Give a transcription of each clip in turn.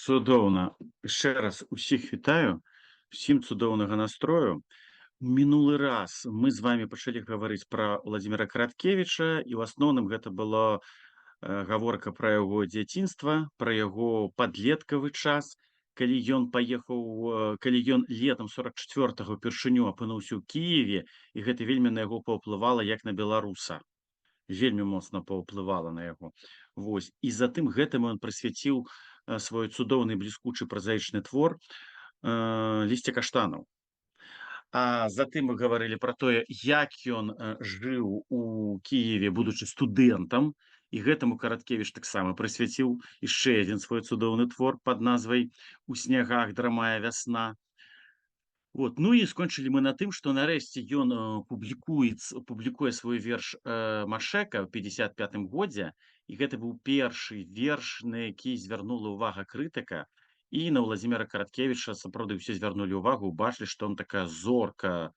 Цудоўна. Яшчэ раз усіх вітаю, усім цудоўнага настрою. Мінулы раз мы з вами пачалі гаварыць пра Владзіміра Караткевіча, і ў асноўным гэта было гаворка пра яго дзяцінства, пра яго падлеткавы час, калі ён паехаў, калі ён летам 44-го ўпершыню апынуўся ў Кіеве, і гэта вельмі на яго паўплывала як на беларуса. Вельмі моцна паўплывала на яго. Вось. І затым гэтаму ён прысвяціў свой цудоўны бліскучы празаічны твор лісце каштанаў. А затым мы гаварылі пра тое, як ён жыў у Кіеве, будучы студэнтам, і гэтаму Караткевіч таксама прысвяціў яшчэ адзін свой цудоўны твор пад назвай «У снягах драмае вясна». Вот. Ну і скончылі мы на тым, што нарэшце ён публікуе свой верш Машэка ў 55-м годзе, і гэта быў першы верш, на які звярнула ўвага крытыка, і на Владзіміра Караткевіча сапраўды ўсе звярнулі ўвагу, убачылі, што он такая зорка,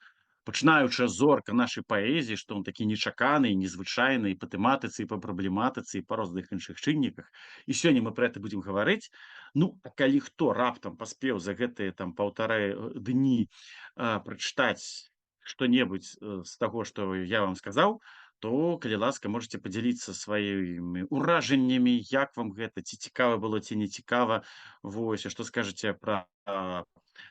пачынаючая зорка нашай паэзіі, што он такі нечаканы, незвычайны і па тэматыцы, і па праблематыцы, і па розных іншых чынніках. І сёння мы пра гэта будзем гаварыць. Ну, а калі хто раптам паспеў за гэтыя там паўтары дні прачытаць што-небудзь з таго, што я вам сказаў, то, калі ласка, можаце падзяліцца сваімі ўражаннямі, як вам гэта, ці цікава было, ці не цікава. Вось, а што скажаце пра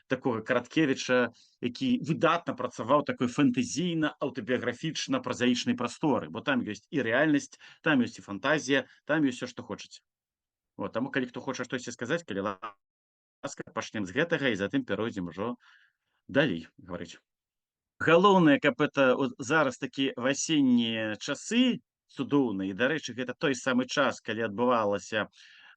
такога Караткевіча, які выдатна працаваў такой фэнтэзійна, аўтабіяграфічна, празаічнай прасторы, бо там ёсць і рэальнасць, там ёсць і фантазія, там ёсць усё, што хочаце. Вот, таму калі хто хоча штосьці сказаць, калі ласка, пачнем з гэтага і затым пяройдзем ужо далей гаварыць. Галоўнае, каб это от зараз такі в асеннія часы цудоўныя, і, дарэчы, гэта той самы час, калі адбывалася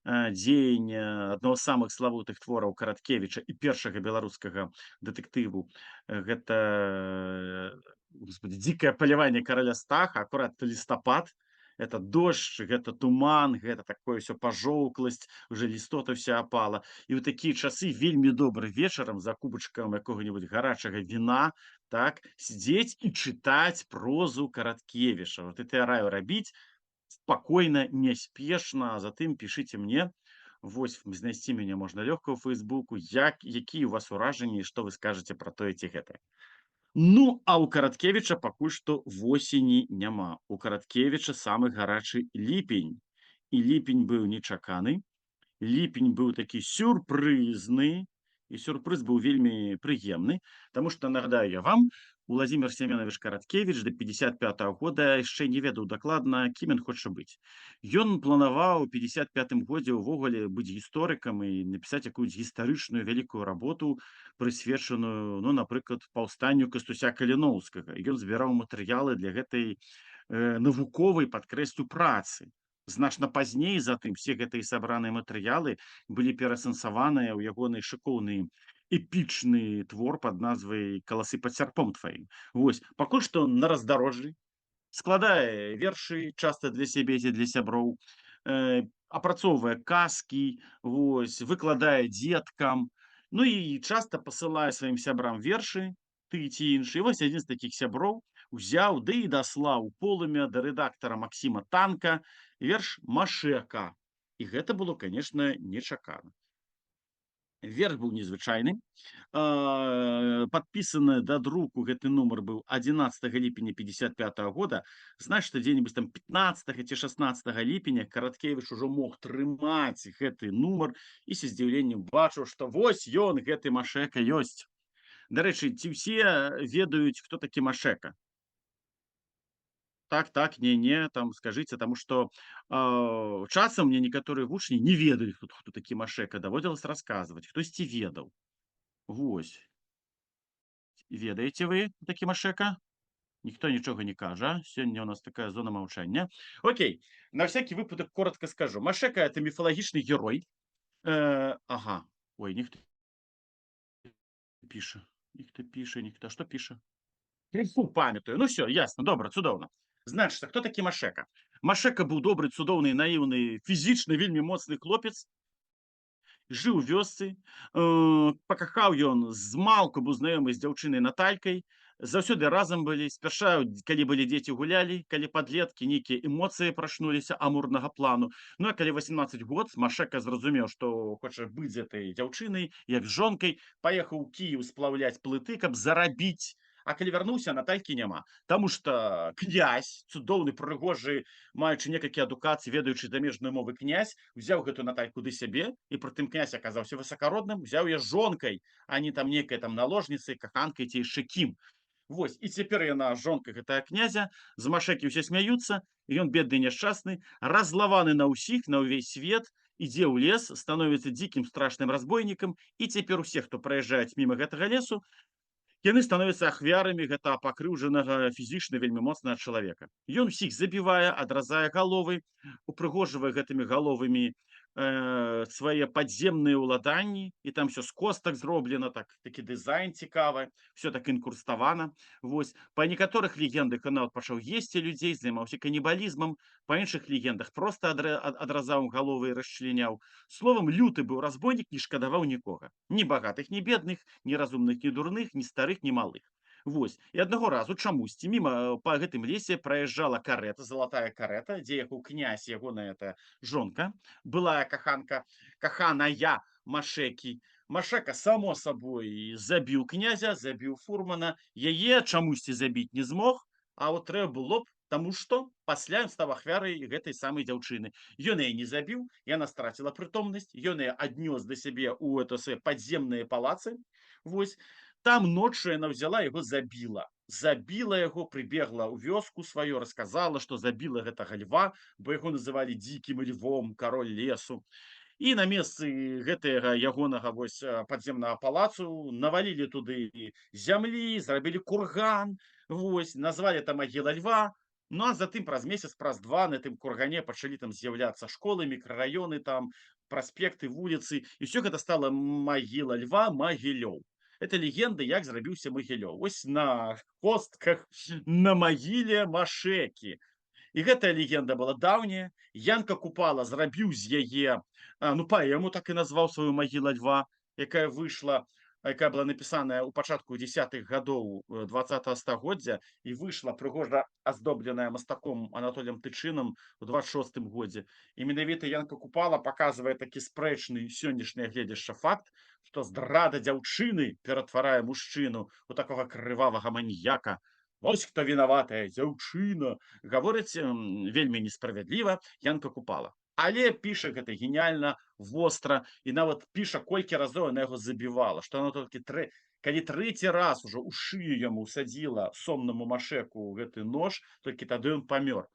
дзеянне аднаго з самых славутых твораў Караткевіча і першага беларускага дэтэктыву. Гэта дзікае паляванне караля Стаха, акурат лістапад. Это дождж, гэта туман, гэта такое ўсё пажоўкласць, уже лістота ўся апала. І ў такія часы вельмі добры вечарам за кубачкам якога-небудзь гарачага віна, так, сидзець і чытаць прозу Караткевіча. Вот это я раю рабіць спакойна, няспешна, а затым пішыце мне. Вось, знайсці мяне можна лёгка ў Фэйсбуку, якія у вас уражанні, што вы скажаце пра тое ці гэтае. Ну, а у Караткевіча пакуль што восені няма. У Караткевіча самы гарачы ліпень. І ліпень быў нечаканы. Ліпень быў такі сюрпрызны, і сюрпрыз быў вельмі прыемны, таму што, нагадаю я вам, Владзімір Семёнавіч Караткевіч да 55-го года яшчэ не ведаў дакладна, кім ён хоча быць. Ён планаваў у 55-м годзе ўвогуле быць гісторыкам і напісаць якуюсь гістарычную вялікую работу, прысвечаную, ну, напрыклад, паўстанню Кастуся Каліноўскага. Ён збіраў матэрыялы для гэтай навуковай, падкрэслю, працы. Значна пазней затым все гэтыя сабраныя матэрыялы былі пераасэнсаваныя ў ягоны шыкоўны эпічны твор пад назвай «Каласы пад сярпом тваім». Вось, пакуль што на раздарожжы, складае вершы часта для сябе ці для сяброў, апрацоўвае казкі, вось, выкладае дзеткам, ну і часта пасылае сваім сябрам вершы, ты ці іншы. І вось адзін з такіх сяброў узяў ды і даслаў полымя да рэдактара Максіма Танка верш Машэка. І гэта было, канешне, нечакана. Верш быў незвычайны. Падпісаны да друку гэты нумар быў 11 ліпеня 55-го года. Значыць, дзе-небудзь там 15 ці 16 ліпеня Караткевіч ужо мог трымаць гэты нумар і са здзіўленнем бачыў, што вось ён, гэты Машэка, ёсць. Дарэчы, ці ўсе ведаюць, хто такі Машэка? Так, не, там скажыце, таму што часам мне некаторыя вучні не ведалі, хто такі Машэка, даводзілася расказваць, хтосьці ведаў. Вось. Ведаеце вы, хто такі Машэка? Ніхто нічога не кажа. Сёння ў нас такая зона маўчання. Окей, на всякий выпадак коротко скажу. Машэка — это міфалагічны герой. Ага, ой, нехто піша. Нехта што піша? Фу, памятаю. Ну все, ясно, добра, цудоўна. Значыцца, хто такі Машэка? Машэка быў добры, цудоўны, наіўны, фізічна вельмі моцны хлопец, жыў у вёсцы, пакахаў ён змалку, быў знаёмы з дзяўчынай Наталькай. заўсёды разам былі, спярша, калі былі дзеці гулялі, калі падлеткі, нейкія эмоцыі прачнуліся амурнага плану. Ну, а калі 18 год, Машэка зразумеў, што хоча быць з гэтай дзяўчынай, як з жонкай, паехаў у Кіеў сплаўляць плыты, каб зарабіць. А калі вярнуўся, Наталькі няма. Таму што князь, цудоўны, прыгожы, маючы некалькі адукацый, ведаючы замежныя мовы князь, узяў гэтую Натальку да сябе, і прытым князь аказаўся высакародным, узяў яе жонкай, а не там нейкай там наложніцай, каханкай ці яшчэ кім. Вось, і цяпер яна жонка гэтага князя, з Машэкі ўсе смяюцца, і ён, бедны няшчасны, раззлаваны на ўсіх, на ўвесь свет, ідзе ў лес, становіцца дзікім страшным разбойнікам, і цяпер усе, хто праязджаюць міма гэтага лесу, яны становяцца ахвярамі гэтага пакрыўджанага фізічна вельмі моцнага чалавека. Ён усіх забівае, адразае галовы, упрыгожвае гэтымі галовамі свае падземныя ўладанні, і там все з костак зроблена, такі дызайн цікавы, все так інкурставана. Вось. Па некаторых легендах ён нават пачаў есці людзей, займаўся канібалізмам, па іншых легендах проста адразаў ім галовы і расчленяў. Словам, люты быў разбойнік, не шкадаваў нікога. Ні багатых, ні бедных, ні разумных, ні дурных, ні старых, ні малых. Вось. І аднаго разу чамусьці міма па гэтым лесе праязджала карета, залатая карета, дзе ехаў князь, ягоная эта жонка, былая каханка, каханая Машэкі. Машэка, само сабой, забіў князя, забіў фурмана, яе чамусьці забіць не змог, а от трэба было б, таму што пасля ён стаў ахвярай гэтай самай дзяўчыны. Ён яе не забіў, яна страціла прытомнасць, ён яе аднёс да сябе ў это свае падземныя палацы. Вось. Там ноччу яна взяла яго забіла. Забіла яго, прыбегла ў вёску сваю, расказала, што забіла гэтага льва, бо яго называлі дзікім львом, кароль лесу. І на месцы гэтага ягонага вось падземнага палацу навалілі туды зямлі, зрабілі курган, вось, назвалі там магіла льва. Ну а затым праз месяц, праз два на тым кургане пачалі там з'яўляцца школы, мікрараёны, там праспекты, вуліцы, і ўсё гэта стала магіла льва, Магілёў. Это легенда, як зрабіўся Магілёў. Вось на костках на магіле Машэкі. І гэтая легенда была даўняя. Янка Купала зрабіў з яе паэму, так і назваў сваю магіла льва, якая выйшла, якая была напісаная ў пачатку 10-х гадоў 20-го стагоддзя і выйшла прыгожа аздобленая мастаком Анатоліем Тычынам у 26-м годзе. І менавіта Янка Купала паказвае такі спрэчны сённяшняе гледзяшча факт, што здрада дзяўчыны ператварае мужчыну у такога крывавага маньяка. Вось хто вінаватая дзяўчына, гаворыць вельмі несправядліва Янка Купала. Але піша гэта геніяльна, востра, і нават піша, колькі разоў яна яго забівала, што яна толькі калі трэці раз ужо ў шыю яму садзіла сомнаму Машэку гэты нож, толькі тады ён памёр.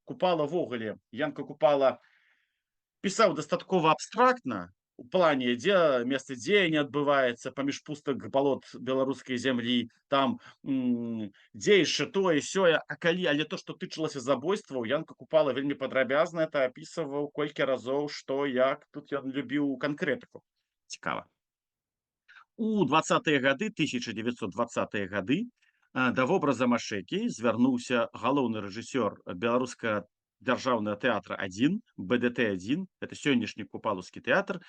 Купала ввогуле, Янка Купала пісаў дастаткова абстрактна, у плане, дзе месца дзеяння адбываецца паміж пустак балот беларускай зямлі, там дзе яшчэ тое сёе, але то, што тычылася забойстваў, Янка Купала вельмі падрабязна это апісваў, колькі разоў, што, як, тут ён любіў канкрэтыку. Цікава. У 20-е гады, 1920-е гады, да вобраза Машэкі звярнуўся галоўны рэжысёр беларускага дзяржаўнага тэатра 1, БДТ-1, это сённяшні купалаўскі тэатр,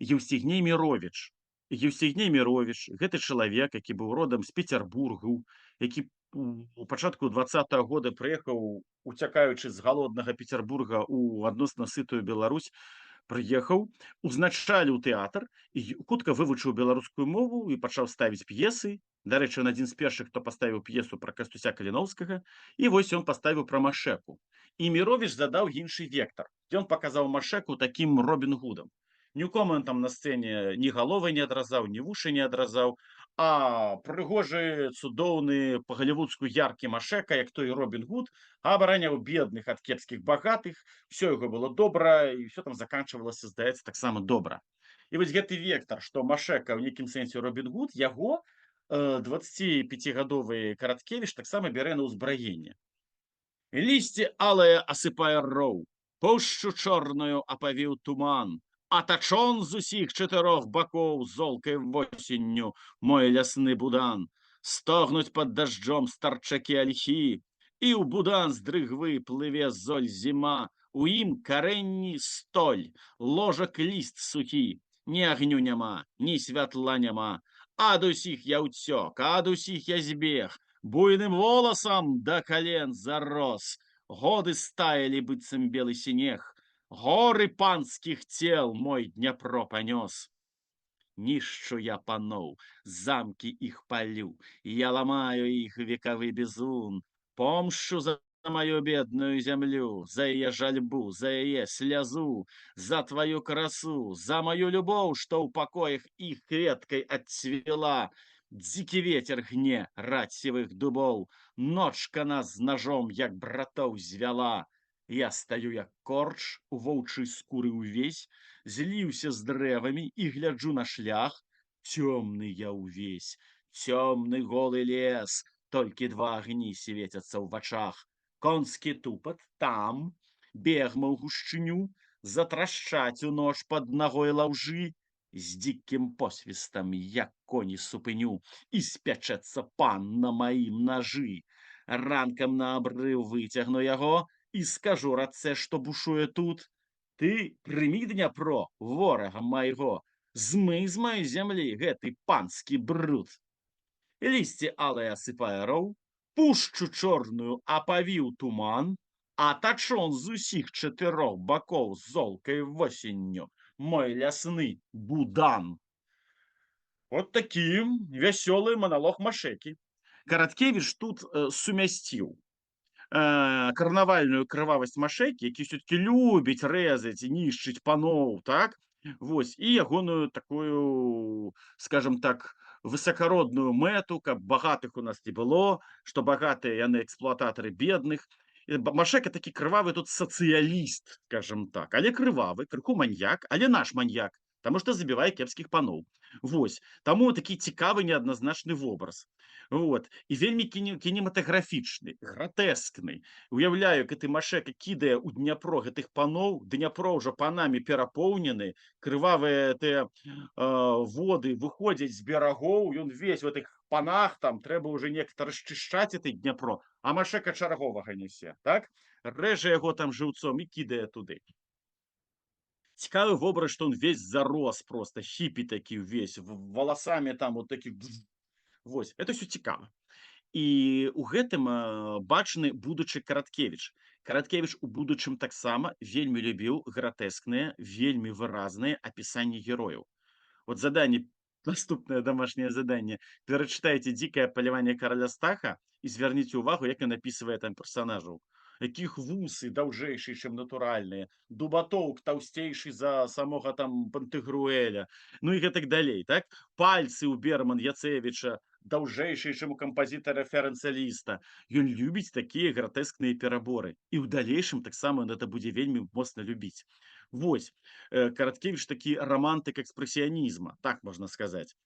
Еўстігней Міровіч. Еўстігней Міровіч, гэты чалавек, які быў родам з Пецярбургу, які у пачатку 20-го года прыехаў, уцякаючы з галоднага Пецярбурга ў адносна сытую Беларусь, прыехаў, узначаліў тэатр і хутка вывучыў беларускую мову і пачаў ставіць п'есы. Дарэчы, ён адзін з першых, хто паставіў п'есу пра Кастуся Каліноўскага, і вось ён паставіў пра Машэку. І Міровіч задаў іншы вектар. Ён паказаў Машэку такім Робін Гудам. Нікому ён там на сцэне ні галовы не адразаў, ні вушы не адразаў, а прыгожы, цудоўны, па-галівудску яркі Машэка, як той Робін Гуд, абараняў бедных ад кепскіх багатых, все яго было добра, і все там заканчвалася, здаецца, таксама добра. І вось гэты вектар, што Машэка ў нейкім сэнсе Робін Гуд, яго 25гадовы Караткевіч таксама бярэ на ўзбраенне. Лісце алае асыпае роў, пушчу чорную апавіў туман, атачон з усіх чатырох бакоў золкай восенню мой лясны будан. Стогнуць пад дажджом старчакі альхі, і ў будан з дрыгвы плыве золь зіма, у ім карэнні столь, ложак ліст сухі, ні агню няма, ні святла няма. Ад усіх я ўцёк, ад усіх я збег, Буйным волосом до колен зарос, годы стаяли быццам белый снег, горы панских тел мой Днепро понес. Нищу я панов, замки их палю, я ломаю их вековый безун, помщу за мою бедную землю, за ее жальбу, за ее слезу, за твою красу, за мою любовь, что у покоях их редкой отцвела. Дикий ветер гне рать сивых дубов, ночка нас з ножом, як братоў, звяла. Я стаю, як корч, у воўчай скуры ўвесь, зліўся з дрэвамі і гляджу на шлях. Цёмны я ўвесь, цёмны голы лес, толькі два агні свецяцца ў вачах. Конскі тупат там, бегма ў гушчыню, затрашчаць у нож пад нагой лаўжы. З дзікім посвістам, як коні супыню, і спячэцца пан на маім нажы. Ранкам на абрыў выцягну яго і скажу рацэ, што бушуе тут. Ты прымі Дняпро, ворага майго, змый з маёй зямлі гэты панскі бруд. Лісце алае асыпае роў, пушчу чорную апавіў туман, а тачон з усіх чатырох бакоў золкай восенню мой лясны будан. Вот такі вясёлы маналог Машэкі. Караткевіч тут сумясціў карнавальную крывавасць Машэкі, які все-таки любіць рэзаць і нішчыць паноў, так? Вось, і ягоную такую, скажем так, высакародную мэту, каб багатых у нас не было, што багатыя яны эксплуататары бедных. Машэка такі крывавы тут сацыяліст, скажем так, але крывавы, крыху маньяк, але наш маньяк, таму што забівае кепскіх паноў. Вось, таму такі цікавы неадназначны вобраз. Вот. І вельмі кінематаграфічны, гратэскны. Уяўляю, гэты Машэка кідае ў Дняпро гэтых паноў, Дняпро ўжо панамі перапоўнены, крывавыя тыя воды выходзяць з берагоў, ён весь в этих панах, там трэба ўжо нехта расчышчаць этой Дняпро, а Машэка чарговага нясе, так? Рэжа яго там жыўцом і кідае туды. Цікавы вобраз, што он весь зарос просто, хіпі такі ўвесь, валасамі там вот таких. Вось, это ўсё цікава. І ў гэтым бачны будучы Караткевіч. Караткевіч у будучым таксама вельмі любіў гратэскныя, вельмі выразныя апісанні герояў. Вот заданне, наступнае домашняе заданне. Перачытайце дзікае паляванне караля Стаха і звярніце ўвагу, як ён апісвае там персанажаў. Якіх вусы даўжэйшыя, чым натуральныя, дубатоўк таўсцейшы за самога там Пантыгруэля, ну і гэтак далей, так? Пальцы ў Берман Яцэвіча даўжэйшыя, чым у кампазітара Ферэнца Ліста. Ён любіць такія гратэскныя пераборы. І ў далейшым таксама ён это будзе вельмі моцна любіць. Вось, Караткевіч такі романтык экспрэсіянізма, так можна сказаць.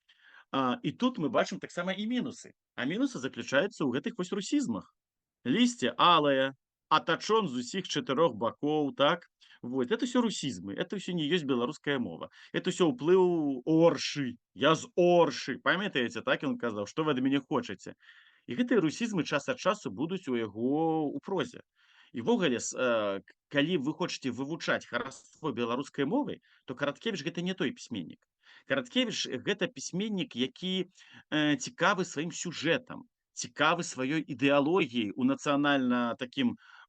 І тут мы бачым таксама і мінусы. А мінусы заключаюцца ў гэтых вось русізмах. Лісце алае, атачон з усіх чатырох бакоў, так? Вот, это все русізмы, это все не ёсць беларуская мова. Это все ўплыў Оршы. Я з Оршы, памятаеце, так ён казаў, што вы ад мяне хочаце. І гэтыя русізмы час ад часу будуць у яго ў прозе. І ўвогуле, калі вы хочаце вывучаць хараство беларускай мовы, то Караткевіч гэта не той пісьменнік. Караткевіч гэта пісьменнік, які цікавы сваім сюжэтам, цікавы сваёй ідэалогіяй у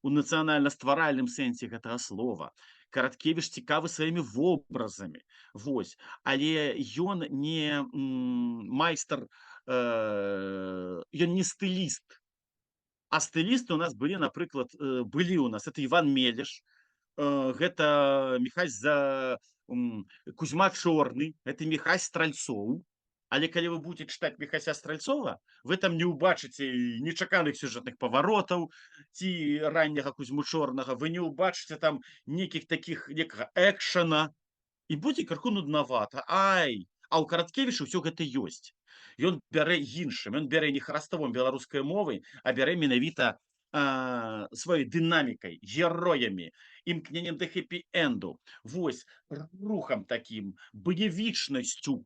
нацыянальна-стваральным сэнсе гэтага слова. Караткевіч цікавы сваімі вобразамі. Вось. Але ён не майстар, ён не стыліст. А стылісты у нас былі, напрыклад, былі ў нас это Іван Мелеш, гэта Міхась Кузьма Чорны, это Міхась Стральцоў. Але калі вы будете чытаць Міхася Стральцова, вы там не ўбачыце нечаканых сюжэтных паваротаў ці ранняга Кузьму Чорнага, вы не ўбачыце там некага экшана, і будзе крыху нуднавата. Ай! А ў Караткевіча ўсё гэта ёсць. Ён бярэ іншым, ён бярэ не хараством беларускай мовы, а бярэ менавіта сваёй дынамікай, героямі, імкненнем да хэпі-энду, вось, рухам такім, баявічнасцю.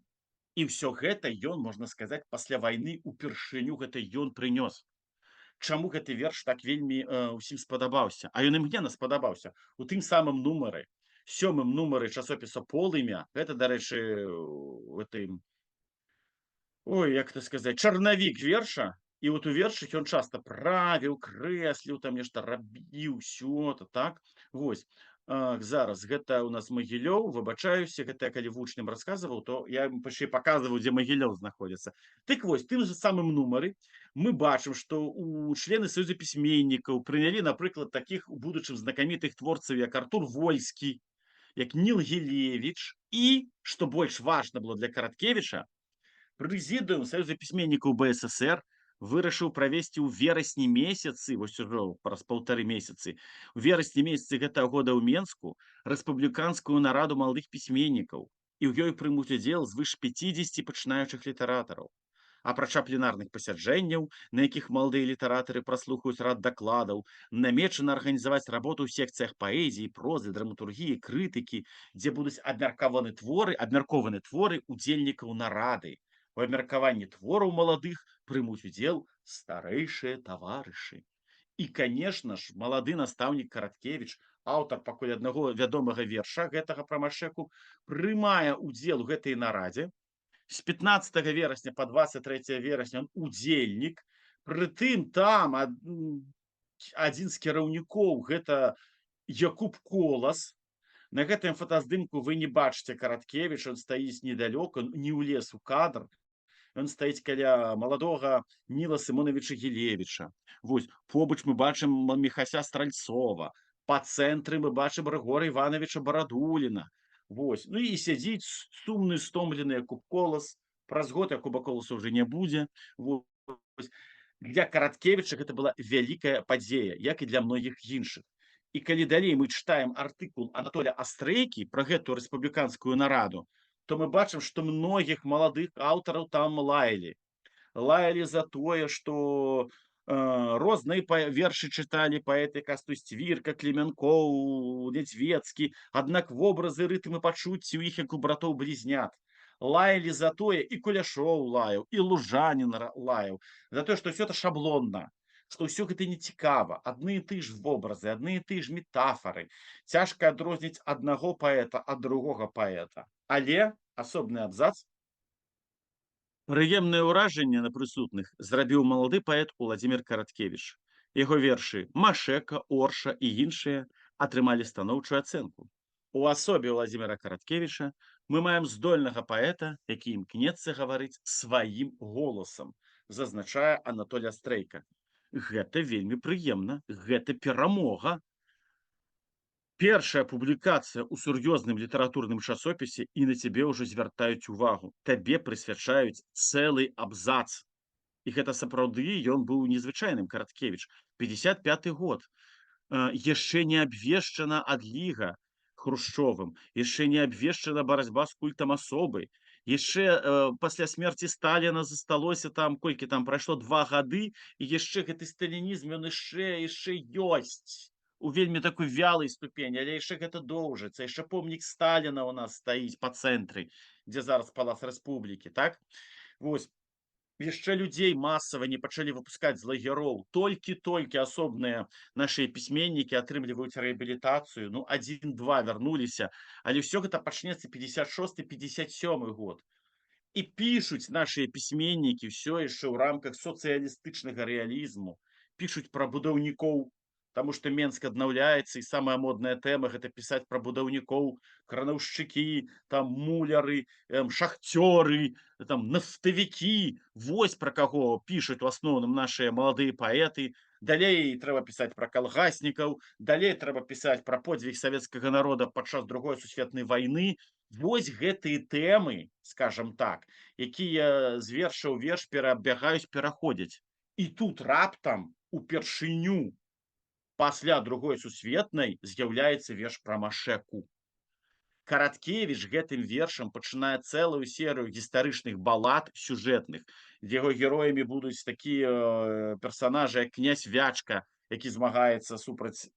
І ўсё гэта ён, можна сказаць, пасля вайны упершыню гэта ён прынёс. Чаму гэты верш так вельмі ўсім спадабаўся? А ён імгненна спадабаўся. У тым самым нумары, 7-м нумары часопіса Полымя, гэта, дарэчы, ой, як это сказаць, чарнавік верша, І от у вершах ён часта правіў, крэсліў, там нешта рабіў, сё-то, так. Вось. Зараз гэта у нас Магілёў, выбачаюся, гэта я калі вучням расказваў, то я ім яшчэ і паказваў, дзе Магілёў знаходзіцца. Дык вось, тым же самым нумары мы бачым, што у члены саюза пісьменнікаў прынялі, напрыклад, такіх у будучым знакамітых творцаў, як Артур Вольскі, як Ніл Гілевіч і, што больш важна было для Караткевіча, прэзідыум саюза пісьменнікаў БССР вырашыў правесці ў верасні месяцы, вось ужо праз 1,5 месяцы, у верасні месяцы гэтага года ў Менску рэспубліканскую нараду маладых пісьменнікаў, і ў ёй прымуць удзел звыш 50 пачынаючых літаратараў. Апрача пленарных пасяджэнняў, на якіх маладыя літаратары праслухаюць рад дакладаў, намечана арганізаваць работу ў секцыях паэзіі, прозы, драматургіі, крытыкі, дзе будуць абмяркованы творы удзельнікаў нарады. У абмеркаванні твораў маладых прымуць удзел старэйшыя таварышы. І, канешне ж, малады настаўнік Караткевіч, аўтар пакуль аднаго вядомага верша гэтага пра Машэку, прымае удзел у гэтай нарадзе. З 15 верасня па 23 верасня ён удзельнік. Прытым там адзін з кіраўнікоў гэта Якуб Колас. На гэтым фотаздымку вы не бачыце Караткевіч, ён стаіць недалёка, не ўлез у кадр. Ён стаіць каля маладога Ніла Сымоновича Гілевіча. Вось, побач мы бачым Міхася Стральцова. Па цэнтры мы бачым Рыгора Івановича Барадуліна. Вось. Ну і сядзіць сумны, стомлены Якуб Колас. Праз год Якуба Коласа ўжо не будзе. Вось. Для Караткевіча гэта была вялікая падзея, як і для многіх іншых. І калі далей мы чытаем артыкул Анатоля Астрэйкі пра гэтую рэспубліканскую нараду, то мы бачым, што многіх маладых аўтараў там лаялі. Лаялі за тое, што розныя вершы чыталі паэты Кастусь Цвірка, Кліменкоў, Нядзвецкі, аднак вобразы, рытмы, пачуцці ў іх як у братоў-блізнят. Лаялі за тое, і Куляшоў лаяў, і Лужанін лаяў, за тое, што ўсё это шаблонна, што ўсё гэта нецікава, адны і ты ж вобразы, адны і ты ж метафары. Цяжка адрозніць аднаго паэта ад другога паэта. Але асобны абзац. Прыемнае ўражанне на прысутных зрабіў малады паэт Уладзімір Караткевіч. Яго вершы Машэка, Орша і іншыя атрымалі станоўчую ацэнку. У асобе Уладзіміра Караткевіча мы маем здольнага паэта, які імкнецца гаварыць сваім голасам, зазначае Анатоль Астрэйка. Гэта вельмі прыемна, гэта перамога. Першая публікацыя ў сур'ёзным літаратурным часопісе, і на цябе ўжо звяртаюць увагу. Табе прысвячаюць цэлы абзац. І гэта сапраўды ён быў незвычайным, Караткевіч. 55 год. Яшчэ не абвешчана адліга Хрушчовым, яшчэ не абвешчана барацьба з культам асобы. Яшчэ пасля смерці Сталіна засталося там, колькі там прайшло 2 гады, і яшчэ гэты сталінізм ён яшчэ ёсць. У вельмі такой вялай ступені, але яшчэ гэта доўжыцца. Яшчэ помнік Сталіна ў нас стаіць па цэнтры, дзе зараз Палац Рэспублікі, так? Вось. Яшчэ людзей масава не пачалі выпускаць з лагероў. Толькі асобныя нашыя пісьменнікі атрымліваюць рэабілітацыю. Ну, 1-2 вярнуліся, але ўсё гэта пачнецца 56-57 год. І пішуць нашыя пісьменнікі ўсё яшчэ ў рамках сацыялістычнага рэалізму. Пішуць пра будаўнікоў, таму што Менск аднаўляецца, і самая модная тэма гэта пісаць пра будаўнікоў, кранаўшчыкі, там муляры, шахцёры, там нафтавікі. Вось пра каго пішуць у асноўным нашыя маладыя паэты. Далей трэба пісаць пра калгаснікаў, далей трэба пісаць пра подзвіг савецкага народа падчас другой сусветнай вайны. Вось гэтыя тэмы, скажам так, якія з верша ў верш перабягаюць, пераходзяць. І тут раптам упершыню пасля другой сусветнай з'яўляецца верш пра Машэку. Караткевіч гэтым вершам пачынае цэлую серыю гістарычных балад сюжэтных, дзе яго героямі будуць такія персанажы, як князь Вячка, які змагаецца супраць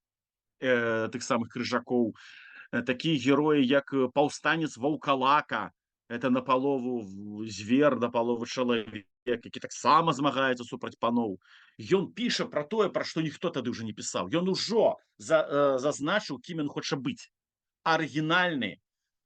тых самых крыжакоў. Такія героі, як паўстанец Ваўкалака, это напалову звер, напалову чалавек, які таксама змагаецца супраць паноў. Ён піша пра тое, пра што ніхто тады ўжо не пісаў. Ён ужо зазначыў, кім ён хоча быць. Арыгінальны,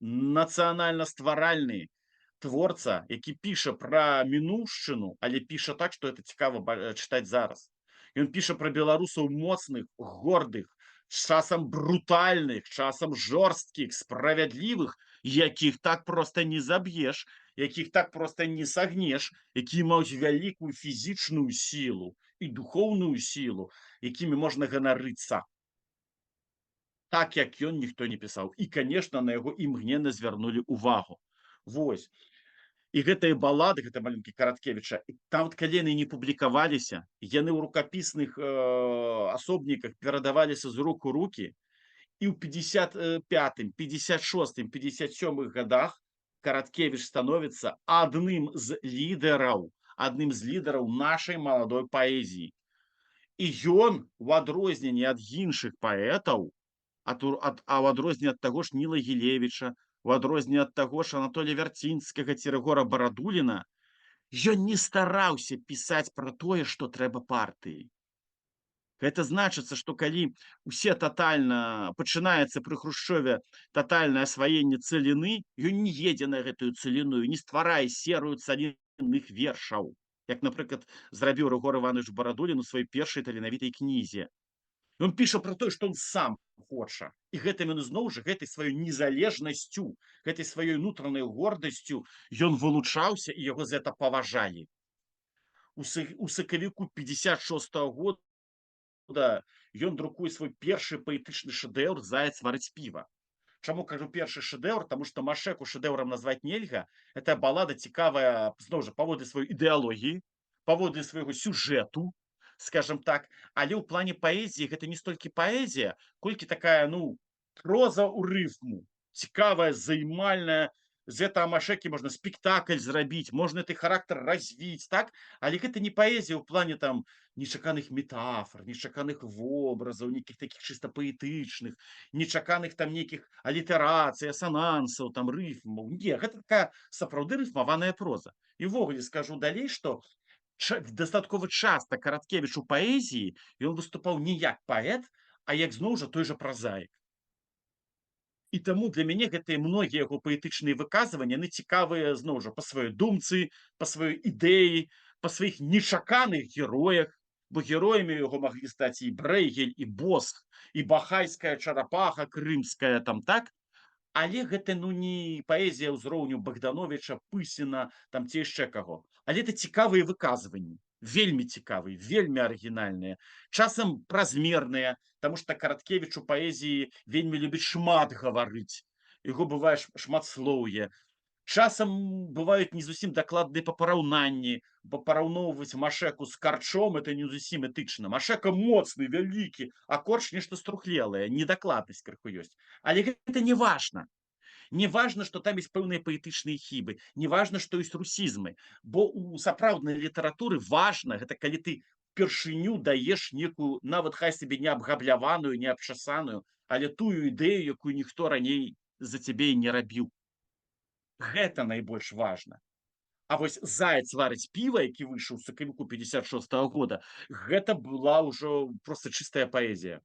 нацыянальна стваральны, творца, які піша пра мінуўшчыну, але піша так, што это цікава чытаць зараз. Ён піша пра беларусаў моцных, гордых, часам брутальных, часам жорсткіх, справядлівых, якіх так проста не заб'еш, якіх так проста не сагнеш, якія маюць вялікую фізічную сілу і духоўную сілу, якімі можна ганарыцца. Так як ён ніхто не пісаў. І, канешне, на яго імгненна звярнулі ўвагу. Вось. І гэтыя балады, гэта малюнкі Караткевіча, там калі яны не публікаваліся, яны ў рукапісных асобніках перадаваліся з рук у рукі, і ў 55-м, 56-м, 57-х годах Караткевіч становіцца адным з лідараў нашай маладой паэзіі. І ён, у адрозненне ад іншых паэтаў, а ў адрозненне ад таго ж Ніла Гілевіча, у адрозненне ад таго ж Анатолія Вярцінскага ці Рыгора Барадуліна, ён не стараўся пісаць пра тое, што трэба партыі. Гэта значыцца, што калі ўсе татальна пачынаецца пры Хрушчове татальнае асваенне цаліны, ён не едзе на гэтую цаліну, не стварае серыю цалінных вершаў, як, напрыклад, зрабіў Рыгор Іванович Барадулін у сваёй першай таленавітай кнізе. Ён піша пра тое, што ён сам хоча. І гэтым ён зноў жа гэтай сваёй незалежнасцю, гэтай сваёй унутранай гордасцю ён вылучаўся, і яго за гэта паважалі. У сакавіку 56-го года ён друкуе свой першы паэтычны шэдэўр «Заяц варыць піва». Чаму кажу першы шэдэўр? Таму што Машэку шэдэўрам назваць нельга. Гэта балада цікавая, зноў жа, паводле сваёй ідэалогіі, паводле свайго сюжэту, скажем так, але ў плане паэзіі гэта не столькі паэзія, колькі такая, ну, проза ў рыфму, цікавая, займальная. З гэтага Машэкі можна спектакль зрабіць, можна гэты характар развіць, так? Але гэта не паэзія ў плане там нечаканых метафор, нечаканых вобразаў, нейкіх такіх чыста паэтычных, нечаканых там нейкіх алітерацый, асанансаў, там рыфмаў. Не, гэта такая сапраўды рыфмаваная проза. І ўвогуле скажу далей, што дастаткова часта Караткевіч у паэзіі ён выступаў не як паэт, а як зноў жа той жа празаік. І таму для мяне гэтыя многія яго паэтычныя выказванні, яны цікавыя зноў жа па сваёй думцы, па сваёй ідэі, па сваіх нечаканых героях, бо героямі яго маглі стаць і Брэйгель, і Босх, і бахайская чарапаха крымская там, так? Але гэта, ну, не паэзія ўзроўню Богдановича, Пысіна там ці яшчэ каго. Але это цікавыя выказванні, вельмі цікавыя, вельмі арыгінальныя, часам празмерныя, таму што Караткевіч у паэзіі вельмі любіць шмат гаварыць. Яго бывае шматслоўе. Часам бываюць не зусім дакладныя па параўнанні, бо параўноўваць Машэку з Карчом это не зусім этычна. Машэка моцны, вялікі, а Корч нешта струхлелае, недакладнасць крыху ёсць. Але гэта не важна. Не важна, што там ёсць пэўныя паэтычныя хібы, не важна, што ёсць русізмы, бо ў сапраўднай літаратуры важна гэта калі ты упершыню даеш некую, нават хай сабе не абгабляваную, не абчасаную, але тую ідэю, якую ніхто раней за цябе і не рабіў. Гэта найбольш важна. А вось «Заяц варыць піва», які выйшаў у сакавіку 56-го года, гэта была ўжо проста чыстая паэзія.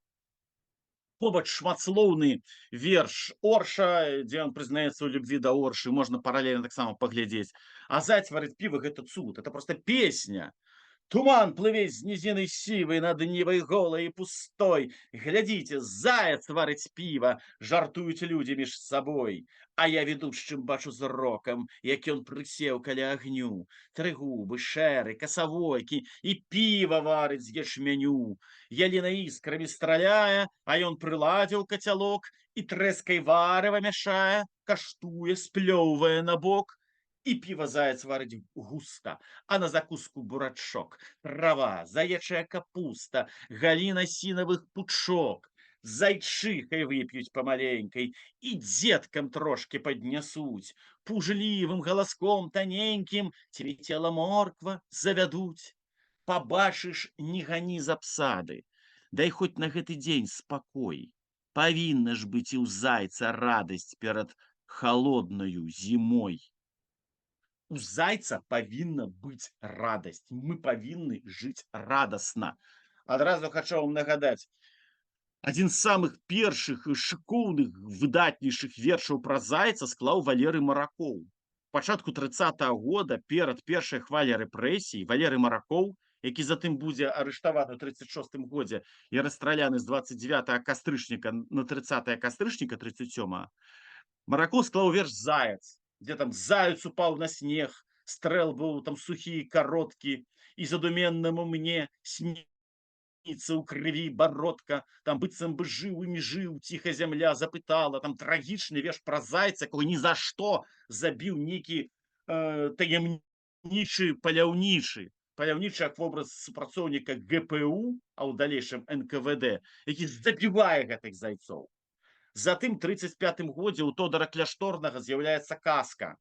Побач шматслоўны верш Орша, дзе ён прызнаецца ў любві да Оршы, можна паралельна таксама паглядзець. А «Заяц варыць піва» гэта цуд, это проста песня. Туман плыве з нізіны сівай над нівай голай і пустой. Глядзіце, заяц варыць піва, жартуюць людзі між сабой. А я ведучым бачу зрокам, як ён прысеў каля агню. Трыгубы, шэры, касавойкі і піва варыць з ячменю. Яліна іскрамі страляе, а ён прыладзіў кацялок і трэскай варыва мяшае, каштуе, сплёўвае на бок. І піва заяц варыць густа, а на закуску бурачок, трава, заячая капуста, галіна сінавых пучок. Зайчыхай вып'юць памаленькай і дзеткам трошкі паднясуць. Пужлівым галаском таненькім цябе цела морква завядуць. Пабачыш, не гані з абсады, дай хоць на гэты дзень спакой. Павінна ж быць і ў зайца радасць перад халоднаю зімой. У зайца павінна быць радасць. Мы павінны жыць радасна. Адразу хачу вам нагадаць, адзін з самых першых шыкоўных, выдатнейшых вершаў пра зайца склаў Валерый Маракоў. пачатку 30-го года перад першай хваляй рэпрэсій Валерый Маракоў, які затым будзе арыштаваны ў 36 годзе і расстраляны з 29 кастрычніка на 30 кастрычніка 37. Маракоў склаў верш заяц, дзе там заяц упаў на снег, стрэл быў там сухі, кароткі, і задуменнаму мне сніцца ў крыві бародка, там быццам бы жыў і не жыў, ціха зямля запытала, там трагічны верш пра зайца, якога ні за што забіў нейкі таямнічы паляўнічы як вобраз супрацоўніка ГПУ, а ў далейшым НКВД, які забівае гэтых зайцоў. Затым 35 годзе ў Тодара Кляшторнага з'яўляецца казка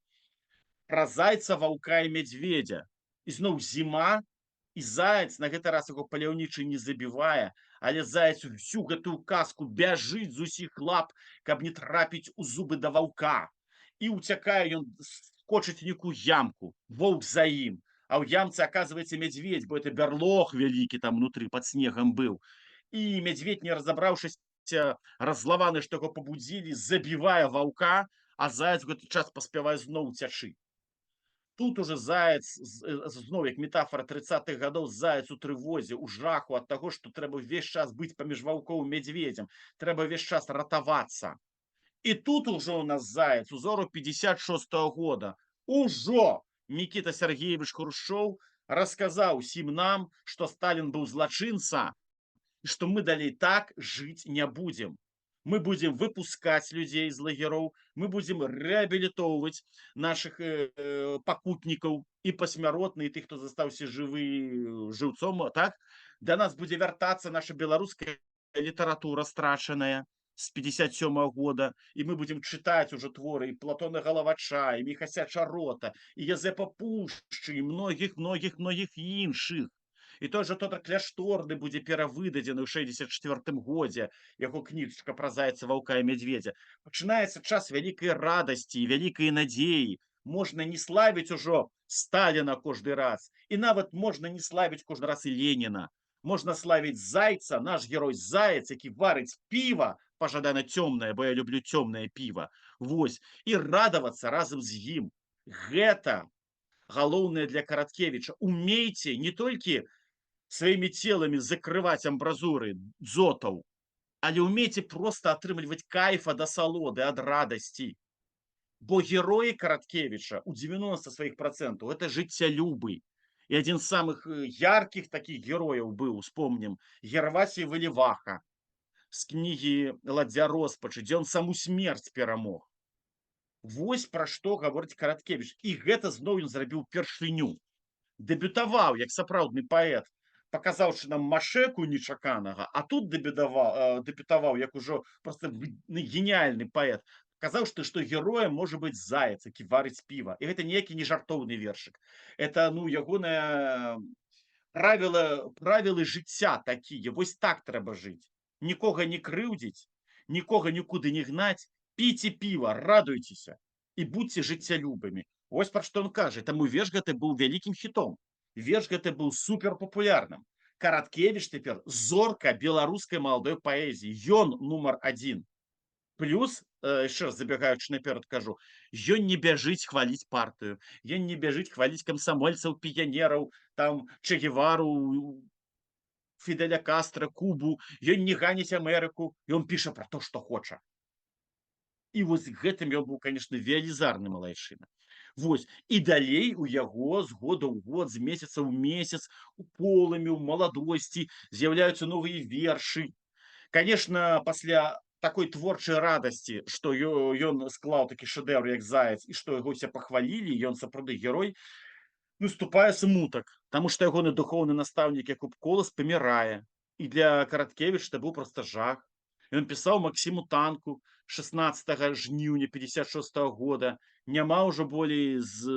пра зайца, ваўка і мядзведзя. І зноў зіма, і заяц на гэты раз яго паляўнічы не забівае, але заяц всю гэтую казку бяжыць з усіх лап, каб не трапіць у зубы да ваўка. І уцякае ён, скочыць нейкую ямку, воўк за ім. А ў ямцы оказывается мядзведзь, бо это бярлог вялікі там внутры пад снегам быў. І мядзведь, не разабраўшыся, раззлаваны, што яго пабудзілі, забівае ваўка, а заяц у гэты час паспявае зноў уцячы. Тут уже заяц, зноў як метафора 30-х гадоў, заяц у трывозе, у жаху ад таго, што трэба ўвесь час быць паміж ваўком і мядзведзем, трэба ўвесь час ратавацца. І тут ужо у нас заяц узору 56-го года. Ужо Мікіта Сергеевич Хрушчоў расказаў усім нам, што Сталін быў злачынца, і што мы далей так жыць не будзем. Мы будзем выпускаць людзей з лагероў, мы будзем рэабілітоўваць нашых пакутнікаў і пасмяротна, і тых, хто застаўся жывы жыўцом, так? Да нас будзе вяртацца наша беларуская літаратура страчаная з 57-го года, і мы будзем чытаць ужо творы і Платона Галавача, і Міхася Чарота, і Язэпа Пушчы, і многіх іншых. І той жа Тодар Кляшторны будзе перавыдадзены ў 64 годзе, яго кніжачка пра зайца, ваўка і мядзведзя. Пачынаецца час вялікай радасці і вялікай надзеі. Можна не славіць ужо Сталіна кожны раз, і нават можна не славіць кожны раз і Леніна. Можна славіць зайца, наш герой заяц, які варыць піва, пажадана цёмнае, бо я люблю цёмнае піва. Вось, і радавацца разам з ім. Гэта галоўнае для Караткевіча. Умейце не толькі сваімі целамі закрываць амбразуры дзотаў, але умейце проста атрымліваць кайф ад асалоды, ад радасці. Бо героі Караткевіча у 90 сваіх процентаў это жыццялюбы. І адзін з самых яркіх такіх герояў быў, успомнім, Гервасій Валіваха з кнігі «Ладдзя роспачы», дзе ён саму смерць перамог. Вось пра што гаворыць Караткевіч. І гэта зноў ён зрабіў упершыню. Дэбютаваў як сапраўдны паэт, паказаўшы нам Машэку нечаканага, а тут дэбютаваў як ужо просто геніяльны паэт, казаўшы, што героем можа быць заяц, які варыць піва. І гэта ніякі не жартоўны вершык. Это ягонае правілы жыцця такія. Вось так трэба жыць. Нікога не крыўдзіць, нікога нікуды не гнаць, піце піва, радуйцеся і будьце жыццялюбамі. Вось пра што ён кажа. Таму верш гэты быў вялікім хітом. Верш гэты быў суперпапулярным. Караткевіч цяпер зорка беларускай маладой паэзіі. Ён нумар 1. Плюс, яшчэ раз забегаючы наперад кажу, ён не бяжыць хваліць партыю, ён не бяжыць хваліць камсамольцаў, піянераў, там Че Гевару, Фідэля Кастра, Кубу, ён не ганіць Амерыку, ён піша пра то, што хоча. І вось гэтым ён быў, конечно, велізарны малайчына. Вось, і далей у яго з года ў год, з месяца ў месяц, у полымі, у маладосці з'яўляюцца новыя вершы. Конечно, пасля такой творчай радасці, што ён склаў такі шэдэўр як заяц, і што яго ўсе пахвалілі, ён сапраўды герой, наступае смутак, таму што ягоны духоўны настаўнік Якуб Колас памірае. І для Караткевіча это быў проста жах. Ён пісаў Максіму Танку 16 жніўня 56-го года. Няма ўжо болей з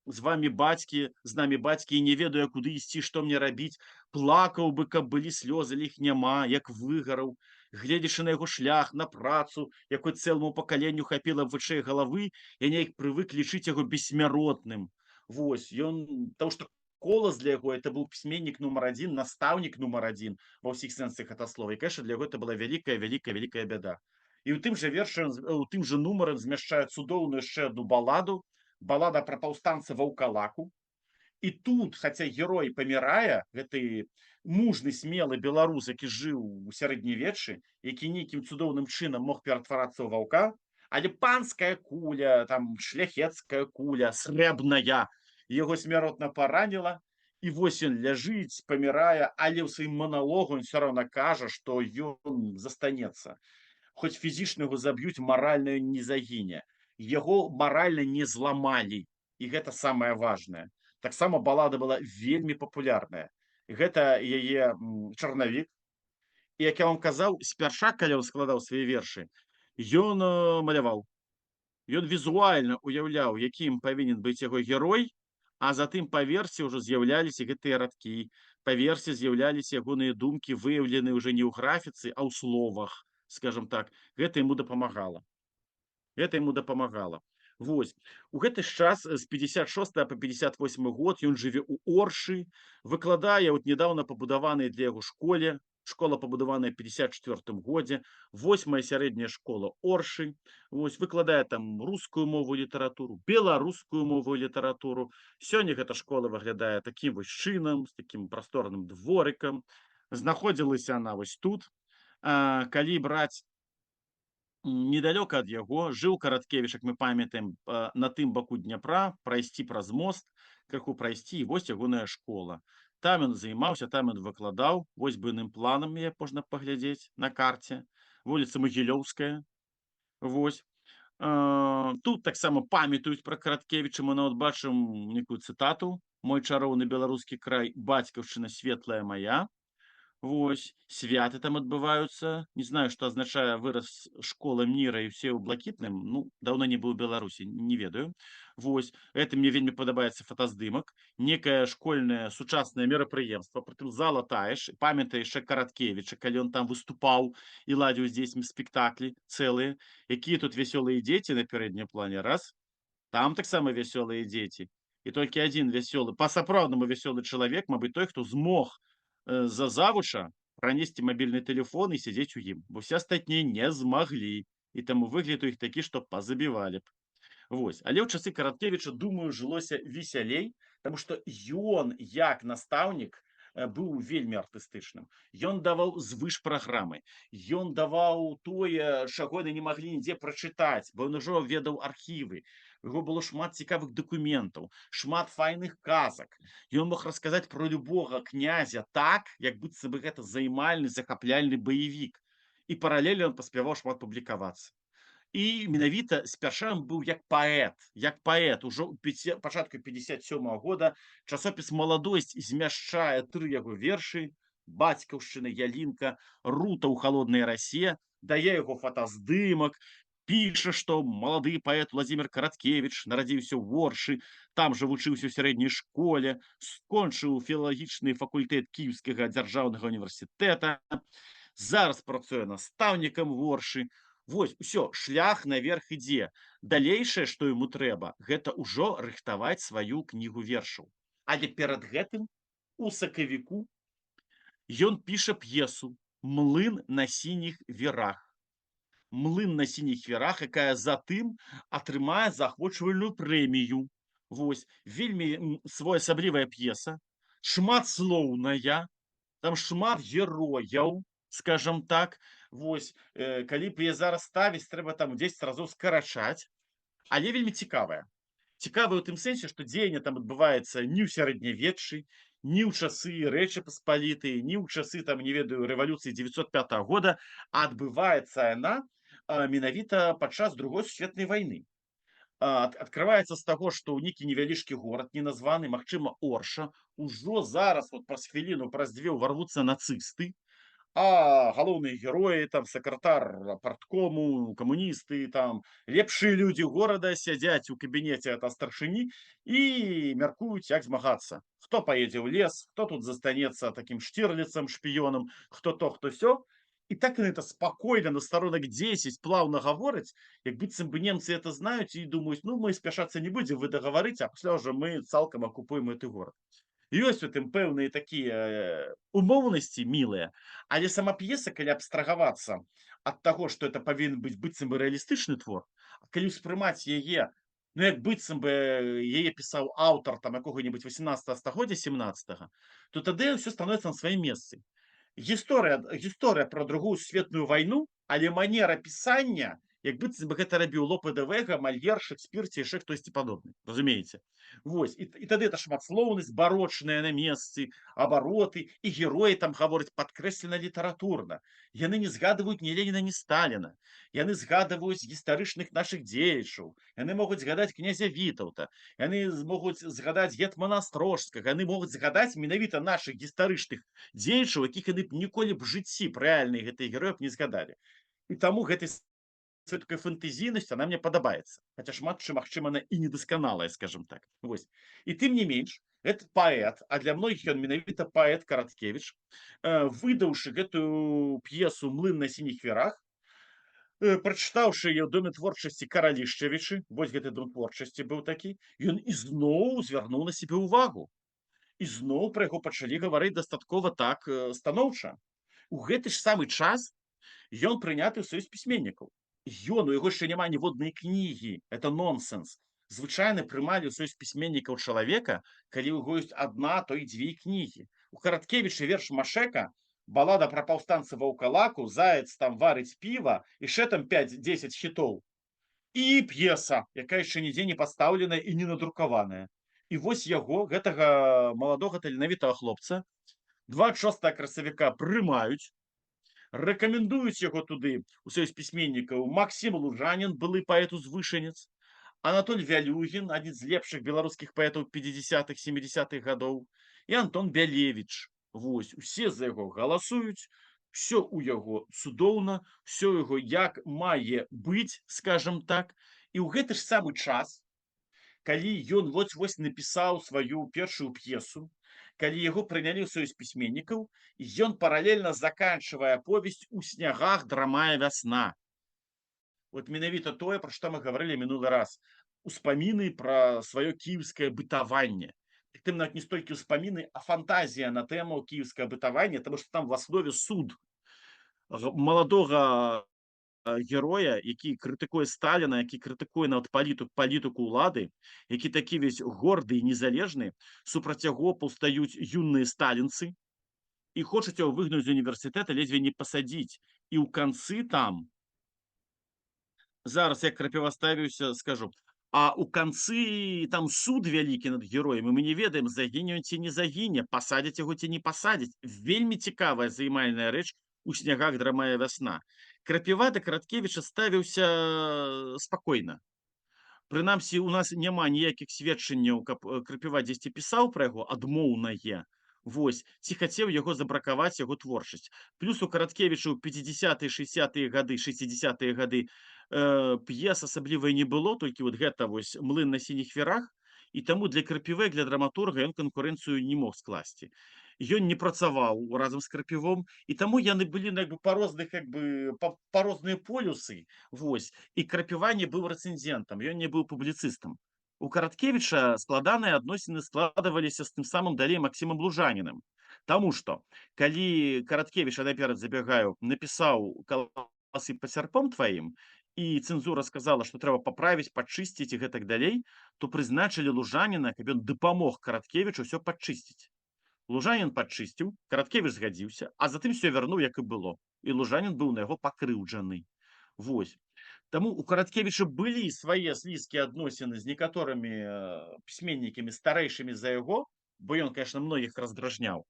вамі бацькі, з намі бацькі, і не ведаю, куды ісці, што мне рабіць. Плакаў бы, каб былі слёзы, але іх няма, як выгараў. Гледзячы на яго шлях, на працу, якой цэлому пакаленню хапіла вышэй галавы, я неяк прывык лічыць яго бессмяротным. Вось, ён, таму што Колас для яго это быў пісьменнік нумар 1, настаўнік нумар 1 ва ўсіх сэнсах гэта слова. І, конечно, для яго это была вялікая бяда. І ў тым жа вершы, у тым жа нумары змяшчае цудоўную яшчэ адну баладу балада пра паўстанца ваўкалаку. І тут, хаця герой памірае, гэты мужны смелы беларус, які жыў у сярэднявеччы, які нейкім цудоўным чынам мог ператварацца ў ваўка, але панская куля, там шляхецкая куля, срэбная, яго смяротна параніла. І вось ён ляжыць, памірае, але ў сваім маналогу ён ўсё роўна кажа, што ён застанецца. Хоць фізічна яго заб'юць, маральна ён не загіне. Яго маральна не зламалі. І гэта самае важнае. Таксама балада была вельмі папулярная. Гэта яе чарнавік. І як я вам казаў, спярша, калі ён складаў свае вершы, ён маляваў. Ён візуальна уяўляў, якім павінен быць яго герой, а затым па версе ўжо з'яўляліся гэтыя радкі. Па версе з'яўляліся ягоныя думкі, выяўленыя ўжо не ў графіцы, а ў словах, скажем так. Гэта яму дапамагала. Гэта яму дапамагала. Вось. У гэты ж час з 56 па 58 год ён жыве ў Оршы, выкладае от нядаўна пабудаванай для яго школе. Школа пабудаваная ў 54 годзе, 8-я сярэдняя школа Оршы. Вось, выкладае там рускую мову і літаратуру, беларускую мову і літаратуру. Сёння гэта школа выглядае такім вось чынам, з такім прасторным дворыкам. Знаходзілася она вось тут. Калі браць недалёка ад яго, жыў Караткевіч, як мы памятаем, на тым баку Дняпра, прайсці праз мост, крыху прайсці, і вось ягоная школа. Там ён займаўся, там ён выкладаў, вось буйным планам, як можна паглядзець на карце, вуліца Магілёўская. Вось. Тут таксама памятаюць пра Караткевіча, мы нават бачым некую цытату: «Мой чароўны беларускі край, бацькаўшчына светлая мая». Вось, святы там адбываюцца. Не знаю, што азначае выраз школа міра і ўсе ў блакітным. Ну, даўно не быў у Беларусі, не ведаю. Вось, гэта мне вельмі падабаецца фотаздымак. Некае школьнае сучаснае мерапрыемства, прытым зала тая ж. Памятае яшчэ Караткевіча, калі ён там выступаў і ладзіў з дзецьмі спектаклі цэлыя. Якія тут вясёлыя дзеці на пярэднім плане, раз. Там таксама вясёлыя дзеці. І толькі адзін вясёлы, па-сапраўднаму вясёлы чалавек, мабыць, той, хто змог за завуча пранесці мабільны тэлефон і сядзець у ім, бо ўсе астатнія не змаглі, і таму выгляд у іх такі, што пазабівалі б. Вось. Але ў часы Караткевіча, думаю, жылося весялей, таму што ён, як настаўнік, быў вельмі артыстычным. Ён даваў звыш праграмы. Ён даваў тое, чаго яны не маглі нідзе прачытаць, бо ён ужо ведаў архівы. У яго было шмат цікавых дакументаў, шмат файных казак. Ён мог расказаць про любога князя так, як быццам бы гэта займальны, захапляльны баевік. І паралельна ён паспяваў шмат публікавацца. І менавіта спярша ён быў як паэт. Ужо ў пачатку 57-го года часопіс «Маладосць» змяшчае 3 яго вершы: «Бацькаўшчына», «Ялінка», «Рута ў халоднай расе», дае яго фотаздымак, піша, што малады паэт Владзімір Караткевіч нарадзіўся ў Оршы, там жа вучыўся ў сярэдняй школе, скончыў філалагічны факультэт Кіеўскага дзяржаўнага універсітэта, зараз працуе настаўнікам в Оршы. Вось, усё, шлях наверх ідзе. Далейшае, што яму трэба, гэта ўжо рыхтаваць сваю кнігу вершаў. Але перад гэтым, у сакавіку, ён піша п'есу «Млын на сініх верах». «Млын на сініх верах», якая затым атрымае заахвочвальную прэмію. Вось, вельмі своеасаблівая п'еса, шматслоўная, там шмат герояў, скажем так. Вось, калі б яе зараз ставіць, трэба там 10 разоў скарачаць, але вельмі цікавая. Цікавая ў тым сэнсе, што дзеянне там адбываецца не ў сярэднявеччы, не ў часы Рэчы Паспалітай, не ў часы, там, не ведаю, рэвалюцыі 905 года, а адбываецца яна менавіта падчас Другой сусветнай вайны. Адкрываецца з таго, што ў нейкі невялічкі горад неназваны, магчыма, Орша, ужо зараз, вот праз хвіліну, праз 2 ўварвуцца нацысты, а галоўныя героі, там, сакратар парткому, камуністы, там, лепшыя людзі горада сядзяць у кабінеце ата старшыні і мяркуюць, як змагацца. Хто паедзе ў лес, хто тут застанецца такім штірліцам, шпіёнам, хто то, хто сё. І так яны это спакойна на старонак 10 плаўна гавораць, як быццам бы немцы это знаюць і думаюць, ну, мы спяшацца не будзем, вы дагаварыць, а пасля ўжо мы цалкам акупуем гэты горад. Ёсць у тым пэўныя такія умоўнасці мілыя, але сама п'еса, калі абстрагавацца ад таго, што это павінен быць быццам бы рэалістычны твор, калі ўспрымаць яе Ну, як быццам бы яе пісаў аўтар там якога-небудзь 18 стагоддзя 17, то тады ўсё становіцца на сваім месцы. Гісторыя пра другую светную вайну, але манера пісання, як быццам бы гэта рабіў Лопе де Вега, Мальер, Шекспір ці яшчэ хтосьці падобны. Разумееце? Вось. І тады эта шматслоўнасць барочная на месцы, абароты, і героі там гавораць падкрэслена літаратурна. Яны не згадваюць ні Леніна, ні Сталіна. Яны згадваюць гістарычных нашых дзеячаў. Яны могуць згадаць князя Вітаўта. Яны могуць згадаць гетмана Астрожскага. Яны могуць згадаць менавіта нашых гістарычных дзеячаў, якіх яны б ніколі б жыцці рэальныя гэтыя героі б не згадалі. І таму гэтай такая фэнтэзійнасць она мне падабаецца. Хаця шмат чым, магчыма, она і недасканалая, скажем так. Вось. І тым не менш, гэты паэт, а для многіх ён менавіта паэт Караткевіч, выдаўшы гэтую п'есу «Млын на сініх вярах», прачытаўшы яе ў доме творчасці Каралішчавічы, вось гэты дом творчасці быў такі, ён ізноў звярнуў на сябе ўвагу. Ізноў пра яго пачалі гаварыць дастаткова так станоўча. У гэты ж самы час ён прыняты ў саюз пісьменнікаў. У яго яшчэ няма ніводнай кнігі, это нонсенс. Звычайна прымалі ў саюз пісьменнікаў чалавека, калі ў яго ёсць адна, то і дзве кнігі. У Караткевіча верш Машэка, балада пра паўстанца Ваўкалаку, заяц там варыць піва, яшчэ там 5-10 хітоў. І п'еса, якая яшчэ нідзе не пастаўленая і не надрукаваная. І вось яго, гэтага маладога таленавітага хлопца, 26 красавіка прымаюць, рэкамендуюць яго туды у саюз пісьменнікаў Максім Лужанін, былы паэт-узвышанец, Анатоль Вялюгін, адзін з лепшых беларускіх паэтаў 50-х 70-х гадоў, і Антон Бялевіч. Вось, усе за яго галасуюць, все у яго цудоўна, все у яго як мае быць, скажем так. І ў гэты ж самы час, калі ён вось-вось напісаў сваю першую п'есу, калі яго прынялі ў саюз пісьменнікаў, ён паралельна заканчвае аповесць «У снягах драмае вясна». Вот менавіта тое, пра што мы гаварылі мінулы раз. Успаміны пра сваё кіеўскае бытаванне. Прытым нават не столькі ўспаміны, а фантазія на тэму кіеўскага бытавання, таму што там в аснове суд маладога героя, які крытыкуе Сталіна, які крытыкуе нават палітыку ўлады, які такі весь горды і незалежны, супраць яго паўстаюць юныя сталінцы і хочуць яго выгнаць з універсітэта, ледзьве не пасадзіць. І ў канцы там, зараз як крапіваставіўся, скажу, а ў канцы там суд вялікі над героем, і мы не ведаем, загіне ён ці не загіне, пасадзяць яго ці не пасадзяць. Вельмі цікавая займальная рэч «У снягах драмае вясна». Крапіва да Караткевіча ставіўся спакойна. Прынамсі, у нас няма ніякіх сведчанняў, каб Крапіва дзесьці пісаў пра яго адмоўнае. Вось, ці хацеў яго забракаваць яго творчасць. Плюс у Караткевіча ў 50-е, 60-е гады, 60-е гады п'ес асаблівай не было, толькі вот гэта вось «Млын на сініх вярах», і таму для Крапівы, для драматурга ён канкурэнцыю не мог скласці. Ён не працаваў разам з Крапівом, і таму яны былі як бы па розных па розныя полюсы. Вось. І Крапіва не быў рэцэнзентам, ён не быў публіцыстам. У Караткевіча складаныя адносіны складываліся з тым самым далей Максімам Лужанінам. Таму што калі Караткевіч, я наперад забягаю, напісаў «Каласы па сярпом тваім», і цэнзура сказала, што трэба паправіць, пачысціць і гэтак далей, то прызначылі Лужаніна, каб ён дапамог Караткевічу ўсё падчысціць. Лужанін падчысціў, Караткевіч згадзіўся, а затым все вярнуў, як і было. І Лужанін быў на яго пакрыўджаны. Вось. Таму у Караткевіча былі свае слізкія адносіны з некаторымі пісьменнікамі старэйшымі за яго, бо ён, конечно, многіх раздражняў.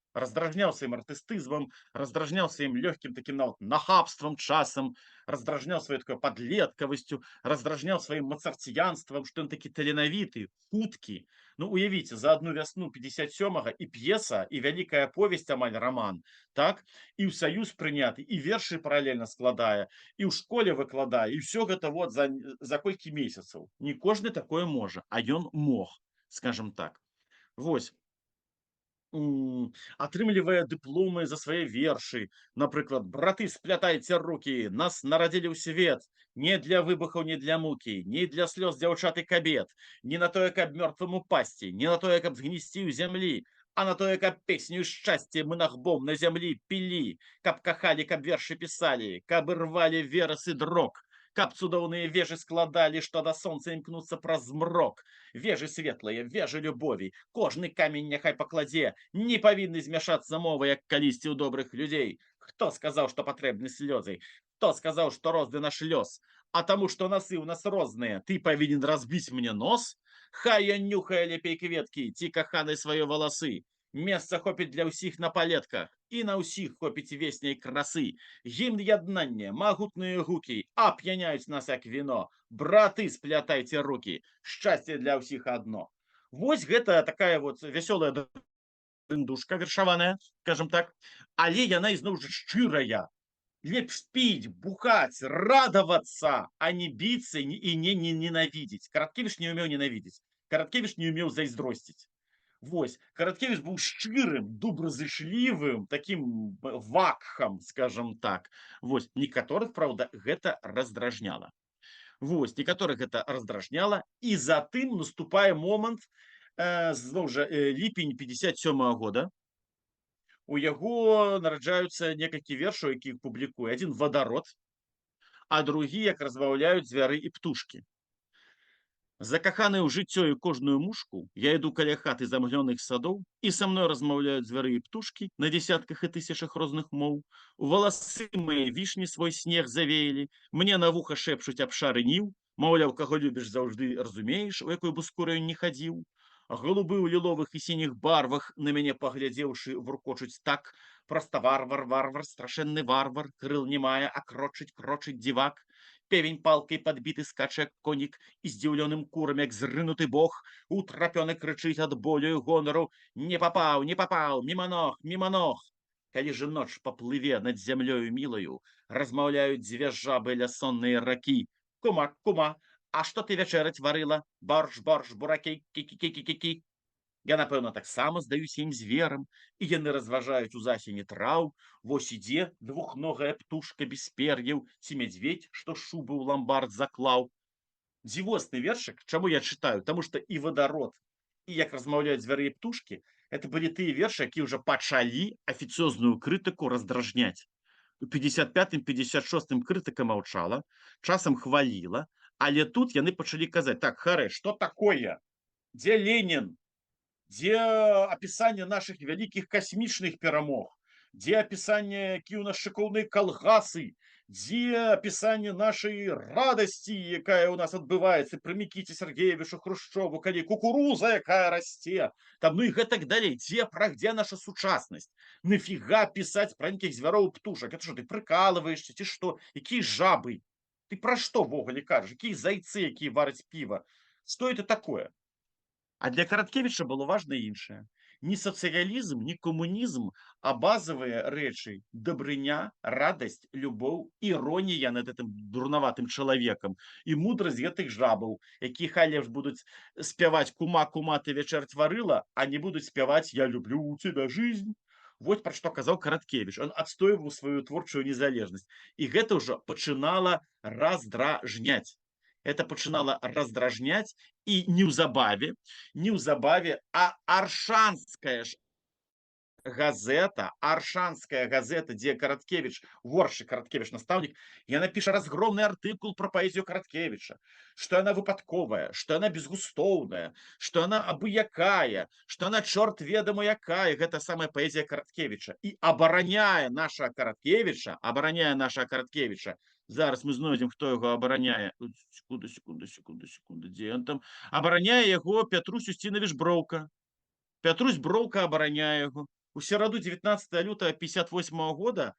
Раздражняў сваім артыстызмам, раздражняў сваім лёгкім такім нават нахабствам часам, раздражняў сваёй такой падлеткавасцю, раздражняў сваім мацарціянствам, што ён такі таленавіты, хуткі. Ну, уявіце, за адну вясну 57-га і п'еса, і вялікая аповесць, амаль раман, так? І ў саюз прыняты, і вершы паралельна складае, і ў школе выкладае, і ўсё гэта вот за колькі месяцаў. Не кожны такое можа, а ён мог, скажем так. Вось. Атрымлівае дыпломы за свае вершы. Напрыклад, «Браты, сплятайце рукі, нас нарадзілі ў свет, не для выбухаў, не для мукі, не для слёз дзяўчат і кабет, не на тое, каб мёртвым упасці, не на тое, каб згнісці ў зямлі, а на тое, каб песню шчасце мы нахбом на зямлі пілі, каб кахалі, каб вершы пісалі, каб ірвалі верас і дрог, Каб цудоўныя вежы складалі, што да сонца імкнуцца праз змрок. Вежы светлыя, вежы любові, кожны камень няхай пакладзе, не павінны змяшацца мовы, як калісьці ў добрых людзей. Хто сказаў, што патрэбны слёзы? Хто сказаў, што розны наш лёс? А таму, што насы ў нас розныя, ты павінен разбіць мне нос? Хай ён нюхае лепей кветкі, ці каханы свае валасы. Месца хопіць для ўсіх на палетках, і на ўсіх хопіць весняй красы. Гімн яднання, магутныя гукі, ап'яняюць нас як віно. Браты, сплятайце рукі, шчасце для ўсіх адно. Вось гэта такая вот вясёлая дындушка вершаваная, скажем так, але яна ізноў жа шчырая. Лепш піць, бухаць, радавацца, а не біцца і не ненавідзець. Караткевіч не ўмеў ненавідзець. Караткевіч не ўмеў зайздросціць. Вось, Караткевич быў шчырым, добразычлівым, таким вакхам, скажем так. Вось, некаторых, праўда, гэта раздражняла. Вось, некаторых гэта раздражняла, і затым наступае момант, зноў жа, ліпень 57-го года. У яго нараджаюцца некалькі вершаў, якіх публікуе. Адзін вадарод, а другі, як размаўляюць звяры і птушкі. Закаханы ў жыццё і кожную мушку, я іду каля хаты замглёных садоў, і са мной размаўляюць звяры і птушкі на дзесятках і тысячах розных моў. У валасы мае вішні свой снег завеялі, мне на вуха шэпчуць абшары ніў, маўляў, каго любіш, заўжды разумееш, у якой бы скуры ён не хадзіў. Голубы ў ліловых і сініх барвах, на мяне паглядзеўшы, вуркочуць так: проста варвар, варвар, страшэнны варвар, крыл не мае, а крочыць дзівак. Певень палкой подбіты скаче, як конік, і здзіўлёным курам, як зрынуты бог, утрапёны крычыць ад болю і гонару: не папаў, не папаў, міма ног, міма ног. Калі же ноч паплыве над зямлёю мілаю, размаўляюць дзве жабы ля соннай ракі: кума, кума, а што ты вячэраць варыла? Борщ, борщ, буракі, кі-кі-кі-кі-кі. Я, напэўна, таксама здаюся ім зверам, і яны разважаюць у засені траў. Вось ідзе двухногая птушка без пер'яў, ці мядзведь, што шубы ў ламбард заклаў. Дзівосны вершык, чаму я чытаю? Таму што і вадарод, і як размаўляюць звяры і птушкі, это былі тыя вершы, якія ўжо пачалі афіцыёзную крытыку раздражняць. У 55-56 крытыка маўчала, часам хваліла, але тут яны пачалі казаць: так, харе, што такое? Дзе Ленін? Дзе апісанне нашых вялікіх касмічных перамог? Дзе апісанне, якія ў нас шыкоўныя калгасы? Дзе апісанне нашай радасці, якая ў нас адбываецца пры Мікіце Сергеевічу Хрушчову, калі кукуруза, якая расце, там, ну і гэтак далей. Дзе наша сучаснасць? Нафіга пісаць пра нейкіх звяроў і птушак? Это што, ты прыкалываешся, ці што? Якія жабы? Ты пра што ўвогуле кажаш? Якія зайцы, якія вараць піва? Што это такое? А для Караткевіча было важна іншае. Не сацыялізм, не камунізм, а базавыя рэчы: дабрыня, радасць, любоў, іронія над гэтым дурнаватым чалавекам і мудрасць гэтых жабаў, якія хай лепш будуць спяваць кума, кума, ты вячэраць варыла, а не будуць спяваць я люблю у тебя жизнь. Вось пра што казаў Караткевіч. Он адстойваў сваю творчую незалежнасць. І гэта ўжо пачынала раздражняць. Это пачынала раздражняць, і неўзабаве, а аршанская газета, дзе Караткевіч, горшы Караткевіч настаўнік, яна піша разгромны артыкул пра паэзію Караткевіча, што яна выпадковая, што яна безгустоўная, што яна абыякая, што яна чорт ведама якая, гэта самая паэзія Караткевіча, і абараняе нашага Караткевіча. Зараз мы знойдзем, хто яго абараняе. Секунду, дзе ён там? Абараняе яго Пятрусь Усціновіч Броўка. Пятрусь Броўка абараняе яго. У сераду 19 лютага 58 года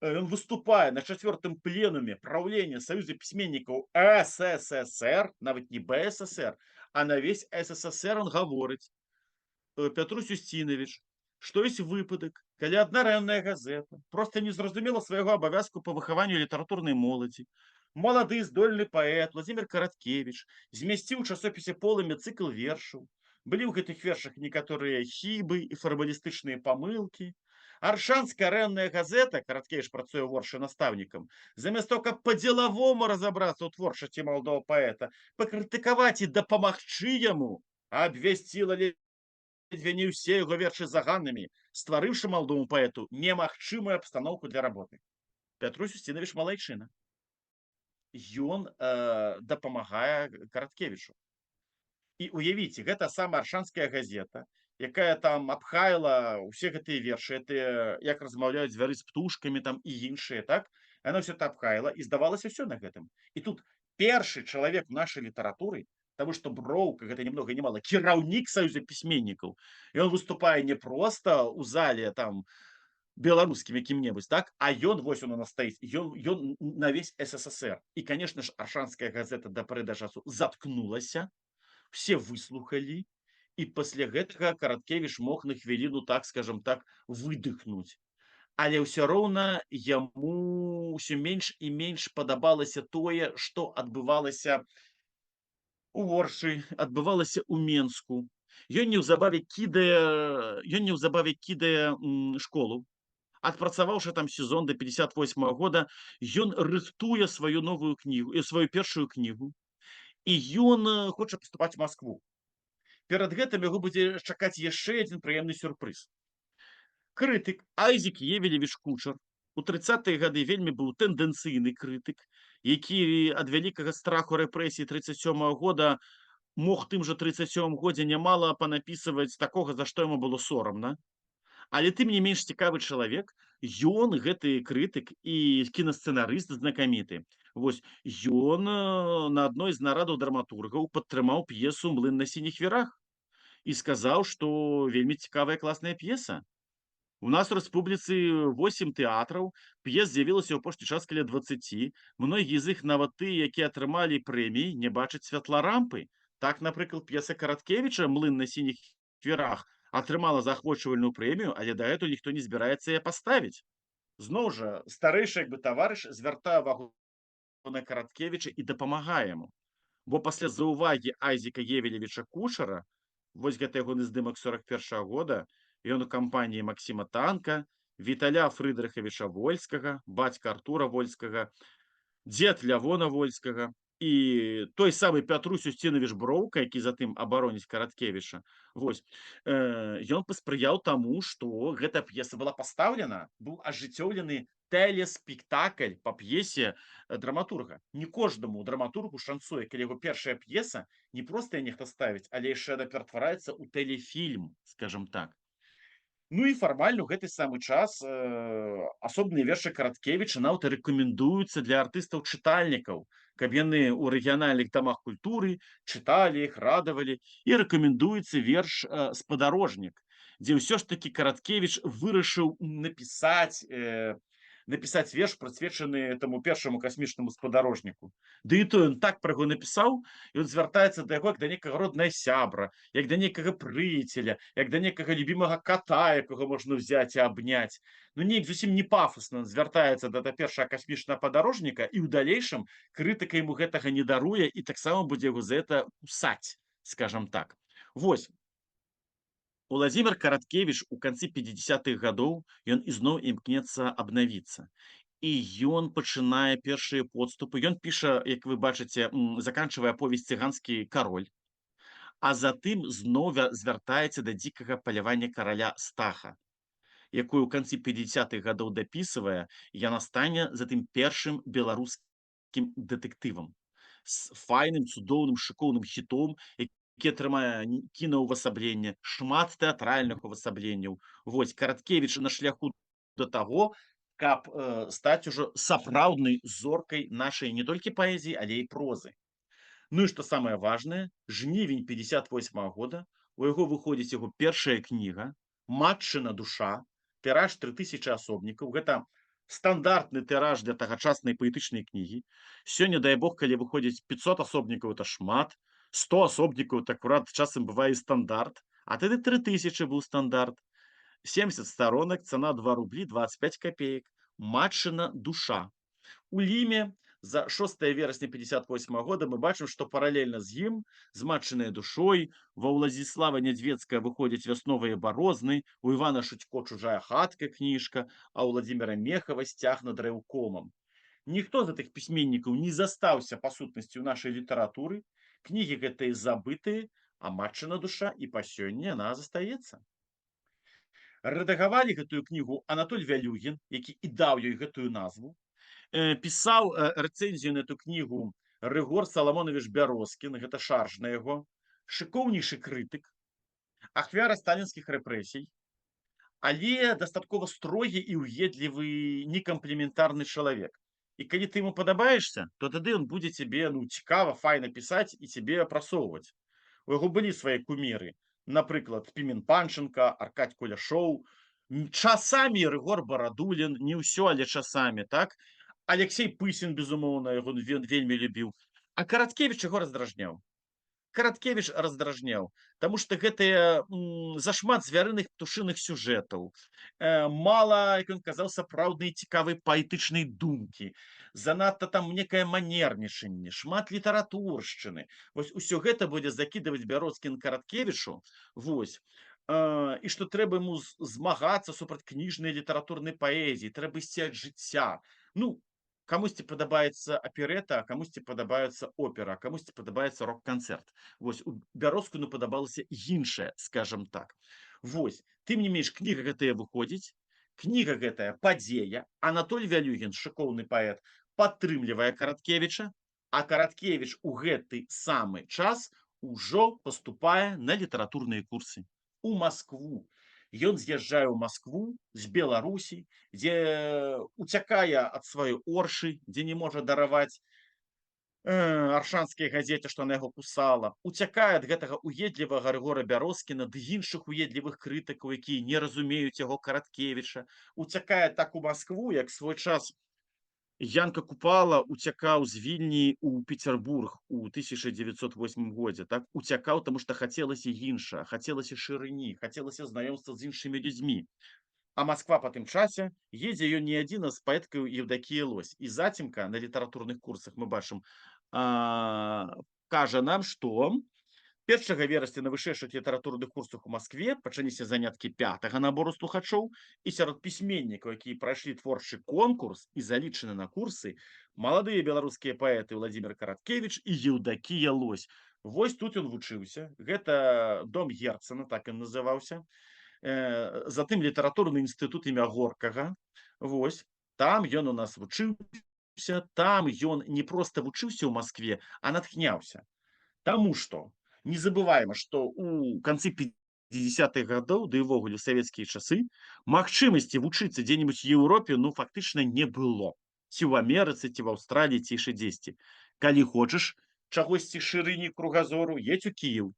ён выступае на 4-м пленуме праўлення Саюза пісьменнікаў СССР, нават не БССР, а на весь СССР он гаворыць: Пятрусь Усціновіч, што ёсць выпадак, калі аднарэнная газета проста не зразумела свайго абавязку па выхаванню літаратурнай моладзі. Малады здольны паэт Владзімір Караткевіч змясціў у часопісе «Полымя» цыкл вершаў. Былі ў гэтых вершах некаторыя хібы і фармалістычныя памылкі. Аршанская рэнная газета, Караткевіч працуе горшы настаўнікам, замест того, каб па-дзелавому разабрацца ў творчасці маладога паэта, пакрытыкаваць і дапамагчы яму, абвясціла ледзьве не ўсе яго вершы заганнымі, стварыўшы маладому паэту немагчымую абстаноўку для работы. Пятрусь Усціновіч малайчына. ён дапамагае Караткевічу. І уявіце, гэта самая аршанская газета, якая там абхаяла ўсе гэтыя вершы, гэтыя, як размаўляюць звяры з птушкамі там і іншыя, так? Яна ўсё это абхаяла і здавалася ўсё на гэтым. І тут першы чалавек у нашай літаратуры, таму што Броўка гэта ні многа ні мала кіраўнік саюза пісьменнікаў. Ён выступае не проста ў зале там беларускім якім-небудзь, так, а ён вось он у нас стаіць, ён на весь СССР. І конечно ж аршанская газета да пары да часу заткнулася, все выслухалі, і пасля гэтага Караткевіч мог на хвіліну, так скажем так, выдыхнуць. Але ўсё роўна яму ўсё менш і менш падабалася тое, што адбывалася у Оршы, адбывалася ў Менску. Ён неўзабаве кідае школу. Адпрацаваўшы там сезон да 58 года, ён рыхтуе сваю новую кнігу, сваю першую кнігу, і ён хоча паступаць у Маскву. Перад гэтым яго будзе чакаць яшчэ адзін прыемны сюрпрыз. Крытык Айзек Евелевіч Кучар у 30-е гады вельмі быў тэндэнцыйны крытык, які ад вялікага страху рэпрэсій 37-го года мог тым жа 37 годзе нямала панапісваць такога, за што яму было сорамна. Але тым не менш цікавы чалавек, ён гэты крытык і кінасцэнарыст знакаміты. Вось ён на адной з нарадаў драматургаў падтрымаў п'есу «Млын на сініх вірах» і сказаў, што вельмі цікавая класная п'еса. У нас у рэспубліцы 8 тэатраў, п'ес з'явілася ў апошні час каля 20. Многія з іх, нават тыя, якія атрымалі прэміі, не бачаць святла рампы. Так, напрыклад, п'еса Караткевіча «Млын на сініх вірах» атрымала заахвочвальную прэмію, але дагэтуль ніхто не збіраецца яе паставіць. Зноў жа, старэйшы таварыш звяртае ўвагу на Караткевіча і дапамагае яму. Бо пасля заўвагі Айзека Евелевіча Кучара, вось гэта ягоны здымак 41-го года, ён у кампаніі Максіма Танка, Віталя Фрыдрыхавіча Вольскага, бацька Артура Вольскага, дзед Лявона Вольскага і той самы Пятрусь Усціновіч Броўка, які затым абароніць Караткевіча. Вось ён паспрыяў таму, што гэта п'еса была пастаўлена, быў ажыццёўлены тэлеспектакль па п'есе драматурга. Не кожнаму драматургу шанцуе, калі яго першая п'еса не проста нехта ставіць, але яшчэ яна ператвараецца ў тэлефільм, скажем так. Ну і фармальна ў гэты самы час асобныя вершы Караткевіча нават рэкамендуюцца для артыстаў-чытальнікаў, каб яны ў рэгіянальных дамах культуры чыталі іх, радавалі. І рэкамендуецца верш «Спадарожнік», дзе ўсё ж такі Караткевіч вырашыў напісаць верш, прысвечаны таму першаму касмічнаму спадарожніку. Ды і то ён так пра яго напісаў, і ён звяртаецца да яго як да некага роднага сябра, як да некага прыяцеля, як да некага любімага ката, якога можна ўзяць і абняць. Ну неяк зусім не пафасна звяртаецца да першага касмічнага падарожніка, і ў далейшым крытыка яму гэтага не даруе і таксама будзе яго за гэта кусаць, скажам так. Вось. Уладзімір Караткевіч у канцы 50-х гадоў ён ізноў імкнецца абнавіцца. І ён пачынае першыя подступы. Ён піша, як вы бачыце, заканчвае аповесць «Цыганскі кароль», а затым зноў звяртаецца да дзікага палявання караля Стаха, якую ў канцы 50-х гадоў дапісвае, яна стане затым першым беларускім дэтэктывам з файным, цудоўным, шыкоўным хітом, які атрымае кінаўвасабленне, шмат тэатральных увасабленняў. Вось Караткевіч на шляху да таго, каб стаць ужо сапраўднай зоркай нашай не толькі паэзіі, але і прозы. Ну і што самае важнае, жнівень 58-го года у яго выходзіць яго першая кніга «Матчына душа», тыраж 3000 асобнікаў. Гэта стандартны тыраж для тагачаснай паэтычнай кнігі. Сёння, дай бог, калі выходзіць 500 асобнікаў, это шмат, 100 асобнікаў, так акурат часам бывае і стандарт, а тады 3000 быў стандарт. 70 сторонок, цена 2 рубли 25 копеек. Матчына душа. У Ліме за 6 верасня 58 года мы бачым, што паралельна з ім, з матчынай душой, ва Ўладзіслава Нядзвецкага выходзяць вясновыя барозны, у Івана Шутько «Чужая хатка» кніжка, а ў Владзіміра Мехава «Сцяг над рэўкомам». Ніхто з гэтых пісьменнікаў не застаўся па сутнасці ў нашай літаратуры, кнігі гэтыя забытыя, а матчына душа і па сёння яна застаецца. Рэдагавалі гэтую кнігу Анатоль Вялюгін, які і даў ёй гэтую назву. пісаў рэцэнзію на эту кнігу Рыгор Саламонович Бярозкін, гэта шарж на яго, шыкоўнейшы крытык, ахвяра сталінскіх рэпрэсій, але дастаткова строгі і ўедлівы некамплементарны чалавек. І калі ты ему падабаешся, то тады ён будзе цябе ну цікава, файна пісаць і цябе прасоўваць. У яго былі свае куміры. Напрыклад, Пімен Панченка, Аркадь Куляшоў, часамі Рыгор Барадулін, не ўсё, але часамі, так? Алексей Пысін, безумоўна, яго вельмі любіў. А Караткевіч яго раздражняў. Караткевіч раздражняў, таму што гэтыя зашмат звярыных птушыных сюжэтаў, мала, як ён казаў, сапраўднай цікавай паэтычнай думкі, занадта там некае манернічанне, шмат літаратуршчыны. Вось усё гэта будзе закідваць Бярозкін Караткевічу, вось. І што трэба яму змагацца супраць кніжнай літаратурнай паэзіі, трэба ісці ад жыцця. Ну, камусьці падабаецца аперэта, а камусьці падабаецца опера, а камусьці падабаецца рок-канцэрт. Вось у Бярозкіну падабалася іншае, скажам так. Вось, тым не менш, кніга гэтая выходзіць, кніга гэтая падзея, Анатоль Вялюгін, шыкоўны паэт, падтрымлівае Караткевіча, а Караткевіч у гэты самы час ужо паступае на літаратурныя курсы у Маскву. Ён з'язджае ў Маскву з Беларусі, дзе уцякае ад сваёй оршы, дзе не можа дараваць аршанскай газеце, што на яго кусала, уцякае ад гэтага уедлівага Рыгора Бярозкіна ды іншых уедлівых крытыкаў, якія не разумеюць яго Караткевіча, уцякае так у Маскву, як свой час Янка Купала уцякаў з Вільні ў Пецярбург у 1908 годзе, так уцякаў, таму што хацелася іншага, хацелася шырыні, хацелася знаёмства з іншымі людзьмі. А Масква па тым часе едзе ён не адзін, а з паэткаю Евдакія Лось. І зацімка на літаратурных курсах мы бачым, кажа нам, што 1 верасня на вышэйшых літаратурных курсах у Маскве пачаліся заняткі 5-га набору слухачоў, і сярод пісьменнікаў, якія прайшлі творчы конкурс і залічаны на курсы, маладыя беларускія паэты Владзімір Караткевіч і Еўдакія Лось. Вось тут ён вучыўся. Гэта дом Герцена, так ён называўся. Затым літаратурны інстытут імя Горкага. Вось, там ён у нас вучыўся, там ён не проста вучыўся ў Маскве, а натхняўся. Таму што не забываем, што ў канцы 50-х гадоў, ды ўвогуле ў савецкія часы, магчымасці вучыцца дзе-небудзь у Еўропе ну фактычна не было. Ці ў Амерыцы, ці в Аўстраліі, ці яшчэ дзесьці. Калі хочаш чагосьці шырыні кругазору, едзь у Кіеў.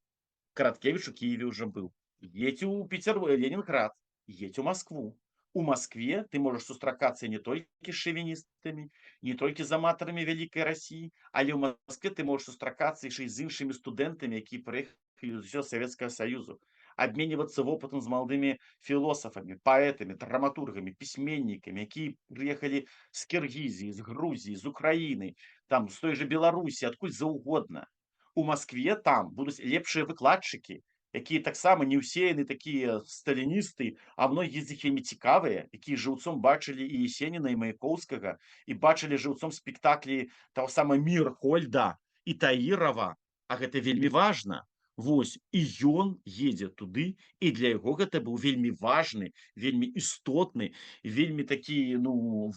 Караткевіч у Кіеве ўжо быў. Едзь у Ленинград, едзь у Маскву. У Маскве ты можаш сустракацца не толькі з шавіністамі, не толькі з аматарамі вялікай Расіі, але ў Маскве ты можаш сустракацца яшчэ і з іншымі студэнтамі, якія прыехалі з усёго Савецкага Саюзу, абменьвацца вопытам з маладымі філосафамі, паэтамі, драматургамі, пісьменнікамі, якія прыехалі з Кіргізіі, з Грузіі, з Украіны, там з той жа Беларусі, адкуль заўгодна. У Маскве там будуць лепшыя выкладчыкі, якія таксама не ўсе яны такія сталіністы, а многія з іх вельмі цікавыя, якія жыўцом бачылі і Есеніна, і Маяковскага, і бачылі жыўцом спектаклі таго сама Мірхольда і Таірова, а гэта вельмі важна. Вось, і ён едзе туды, і для яго гэта быў вельмі важны, вельмі істотны, вельмі такі, ну,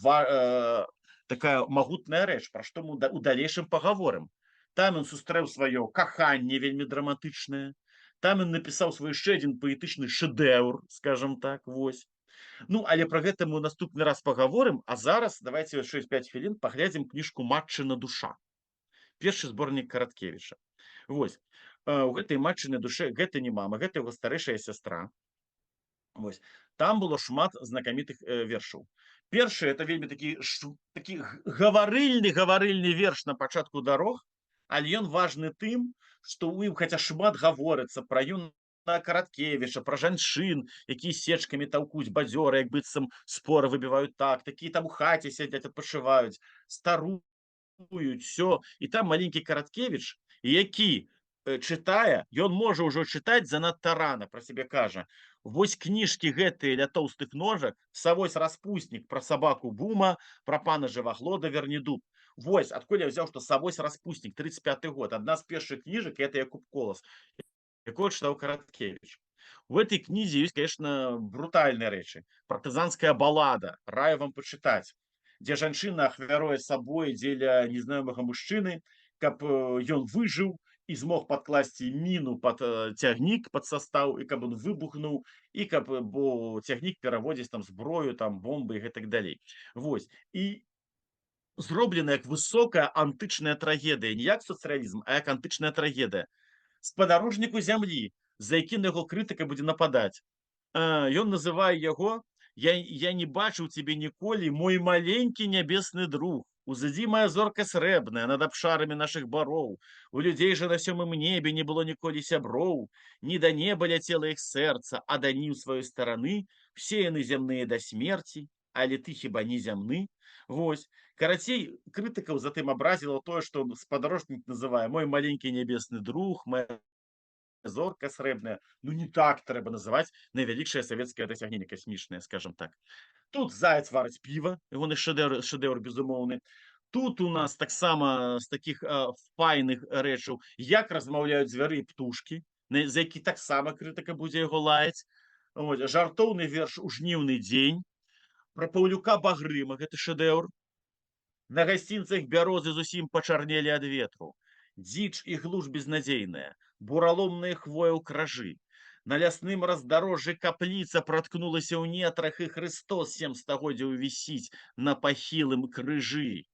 такая магутная рэч, пра што мы у далейшым пагаворым. Там ён сустрэў сваё каханне вельмі драматычнае, там ён напісаў свой яшчэ адзін паэтычны шэдэўр, скажам так, вось. Ну, але пра гэта мы ў наступны раз пагаворым, а зараз давайце яшчэ 5 хвілін паглядзім кніжку «Матчына душа». Першы зборнік Караткевіча. Вось. У гэтай матчынай душе гэта не мама, гэта яго старэйшая сястра. Вось. Там было шмат знакамітых вершаў. Першы это вельмі такі гаварыльны верш на пачатку дарог, але ён важны тым, што ў ім хаця шмат гаворыцца пра юнага Караткевіча, пра жанчын, якія сечкамі таўкуць бадзёра, як быццам споры выбіваюць так, такія там у хаце сядзяць, адпачываюць, старуюць, ўсё. І там маленькі Караткевіч, які чытае, ён можа ўжо чытаць занадта рана, пра сябе кажа. Вось кніжкі гэтыя ля тоўстых ножак, «Савось распуснік» пра сабаку Бума, пра пана Жываглода Вернедуб. Вось, адкуль я взяў, што «Савось распуснік», 35-й год, адна з першых кніжак, это Якуб Колас, якого чытаў Караткевіч. У этой кнізе ёсць, конечно, брутальныя рэчы. Партызанская балада, раю вам пачытаць. дзе жанчына ахвяруе сабой дзеля незнаёмага мужчыны, каб ён выжыў і змог падкласці міну пад цягнік, пад састаў, і каб ён выбухнуў, і каб бо цягнік пераводзіць там зброю, там бомбы і гэтак далей. Вось. І зроблена як высокая антычная трагедыя, не як сацыялізм, а як антычная трагедыя. Спадарожніку зямлі, за які на яго крытыка будзе нападаць. Ён называе яго я не бачыў цябе ніколі, мой маленькі нябесны друг. Узыдзі моя зорка срэбная над абшарамі нашых бароў. У людзей жа на сёмым небе не было ніколі сяброў. Ні да неба ляцела іх сэрца, а да ніў сваёй стараны. Все яны зямныя да смерці, але ты хіба не зямны? Вось. Карацей, крытыкаў затым абразіла тое, што спадарожнік называе мой маленькі нябесны друг, моя зорка срэбная. Ну не так трэба называць найвялікшае савецкае дасягненне касмічнае, скажем так. Тут заяц варыць піва, ягоны шэдэўр безумоўны. Тут у нас таксама з такіх файных рэчаў, як размаўляюць звяры і птушкі, за які таксама крытыка будзе яго лаяць. Жартоўны верш у жніўны дзень, пра Паўлюка Багрыма, гэты шэдэўр. На гасцінцах бярозы зусім пачарнелі ад ветру. Дзіч і глуш безнадзейная, бураломныя хвоя ў кражы. На лясным раздарожжы капліца праткнулася ў нетрах, і Христос 7 стагоддзяў вісіць на пахілым крыжы.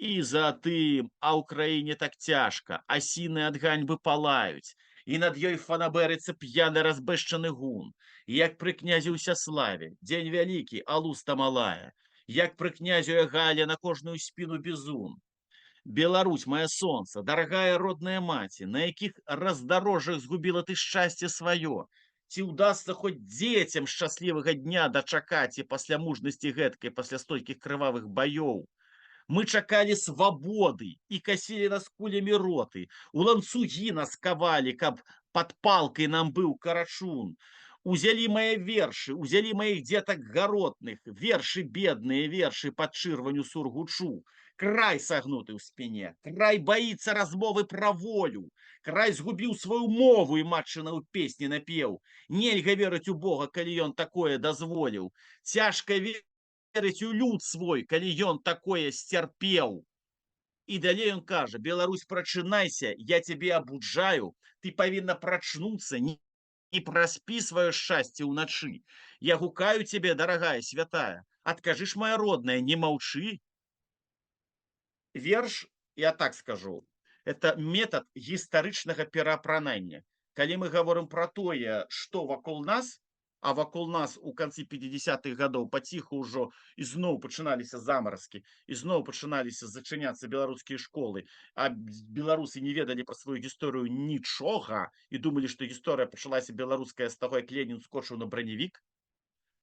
І затым, а ў краіне так цяжка, асіны ад ганьбы палаюць, і над ёй фанабэрыцца п'яны разбэшчаны гун. Як пры князі Усяславе, дзень вялікі, а луста малая. Як пры князю Галя на кожную спіну бізун. Беларусь, моя солнце, дорогая родная маці, на якіх раздарожжах згубіла ты шчасце сваё. Ці ўдасца хоць дзецям шчаслівага дня дачакаць і пасля мужнасці гэткай, пасля столькіх крывавых баёў. Мы чакалі свабоды і касілі нас кулямі роты, у ланцугі нас кавалі, каб пад палкай нам быў карачун. Узялі мае вершы, узялі маіх дзетак гаротных, вершы бедныя, вершы пад чырваню сургучу. Край сагнуты ў спіне, край баіцца размовы пра волю, край згубіў сваю мову і матчына ў песні напеў. Нельга верыць у Бога, калі ён такое дазволіў. Цяжка верыць у люд свой, калі ён такое сцярпеў. І далей ён кажа: Беларусь, прачынайся, я цябе абуджаю, ты павінна прачнуцца, не праспі сваё шчасце ўначы. Я гукаю цябе, дарагая святая, адкажы ж, моя родная, не маўчы. Верш, я так скажу, это метод гістарычнага пераапранання. Калі мы гаворым пра тое, што вакол нас, а вакол нас у канцы 50-х гадоў паціху ўжо ізноў пачыналіся замаразкі, ізноў пачыналіся зачыняцца беларускія школы, а беларусы не ведалі пра сваю гісторыю нічога і думалі, што гісторыя пачалася беларуская з таго, як Ленін скочыў на браневік.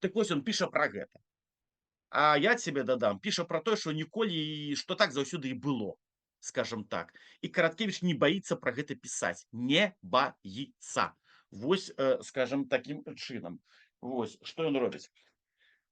Так вось ён піша пра гэта. А я цябе дадам, піша пра тое, што ніколі і што так заўсёды і было, скажем так. І Караткевіч не баіцца пра гэта пісаць, не баіцца. Вось, скажем, такім чынам. Вось, што ён робіць.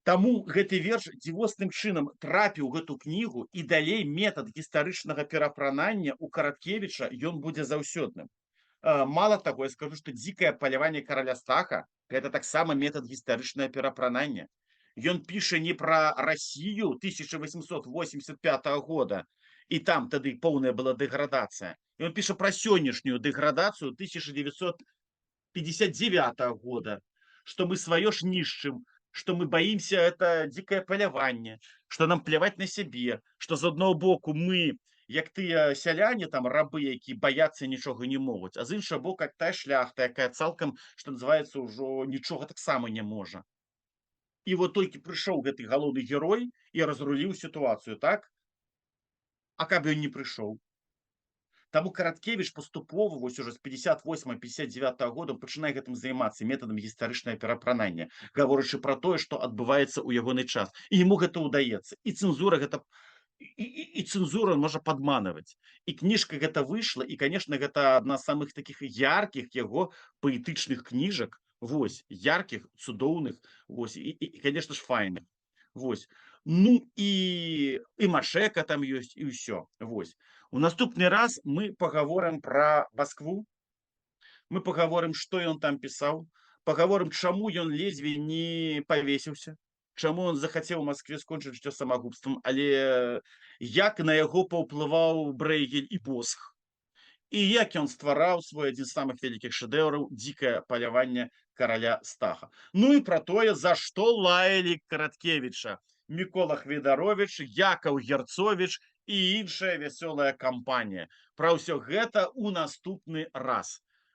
Таму гэты верш дзівосным чынам трапіў у гэту кнігу, і далей метад гістарычнага пераапранання ў Караткевіча ён будзе заўсёдным. Мала таго, я скажу, што дзікае паляванне караля Стаха гэта таксама метад гістарычнага пераапранання. Ён піша не пра Расію 1885 года, і там тады поўная была дэградацыя. Ён піша пра сённяшнюю дэградацыю 1959 года, што мы сваё ж нішчым, што мы баімся это дзікае паляванне, што нам пляваць на сябе, што з аднаго боку мы, як тыя сяляне, там рабы, які баяцца нічога не могуць, а з іншага боку, як тая шляхта, якая цалкам, што называецца, ўжо нічога таксама не можа. І вот толькі прыйшоў гэты галоўны герой і разруліў сітуацыю, так? А каб ён не прыйшоў. Таму Караткевіч паступова вось ужо з 58-59 годам пачынае гэтым займацца метадам гістарычнага пераапранання, гаворачы пра тое, што адбываецца ў ягоны час. І яму гэта ўдаецца. І цэнзура гэта і цэнзура можа падманваць. І кніжка гэта выйшла, і, канешне, гэта адна з самых такіх яркіх яго паэтычных кніжак, вось, яркіх, цудоўных, вось, і канешне ж, файных. Вось. Ну і Машэка там ёсць, і ўсё. Вось. У наступны раз мы пагаворым пра Маскву, мы пагаворым, што ён там пісаў, пагаворым, чаму ён ледзьве не павесіўся, чаму ён захацеў у Маскве скончыць жыццё самагубствам, але як на яго паўплываў Брэйгель і Босх. І як ён ствараў свой адзін з самых вялікіх шэдэўраў дзікае паляванне караля Стаха. Ну і пра тое, за што лаялі Караткевіча Мікола Хвейдаровіч, Якаў Герцовіч і іншая вясёлая кампанія. Пра ўсё гэта ў наступны раз.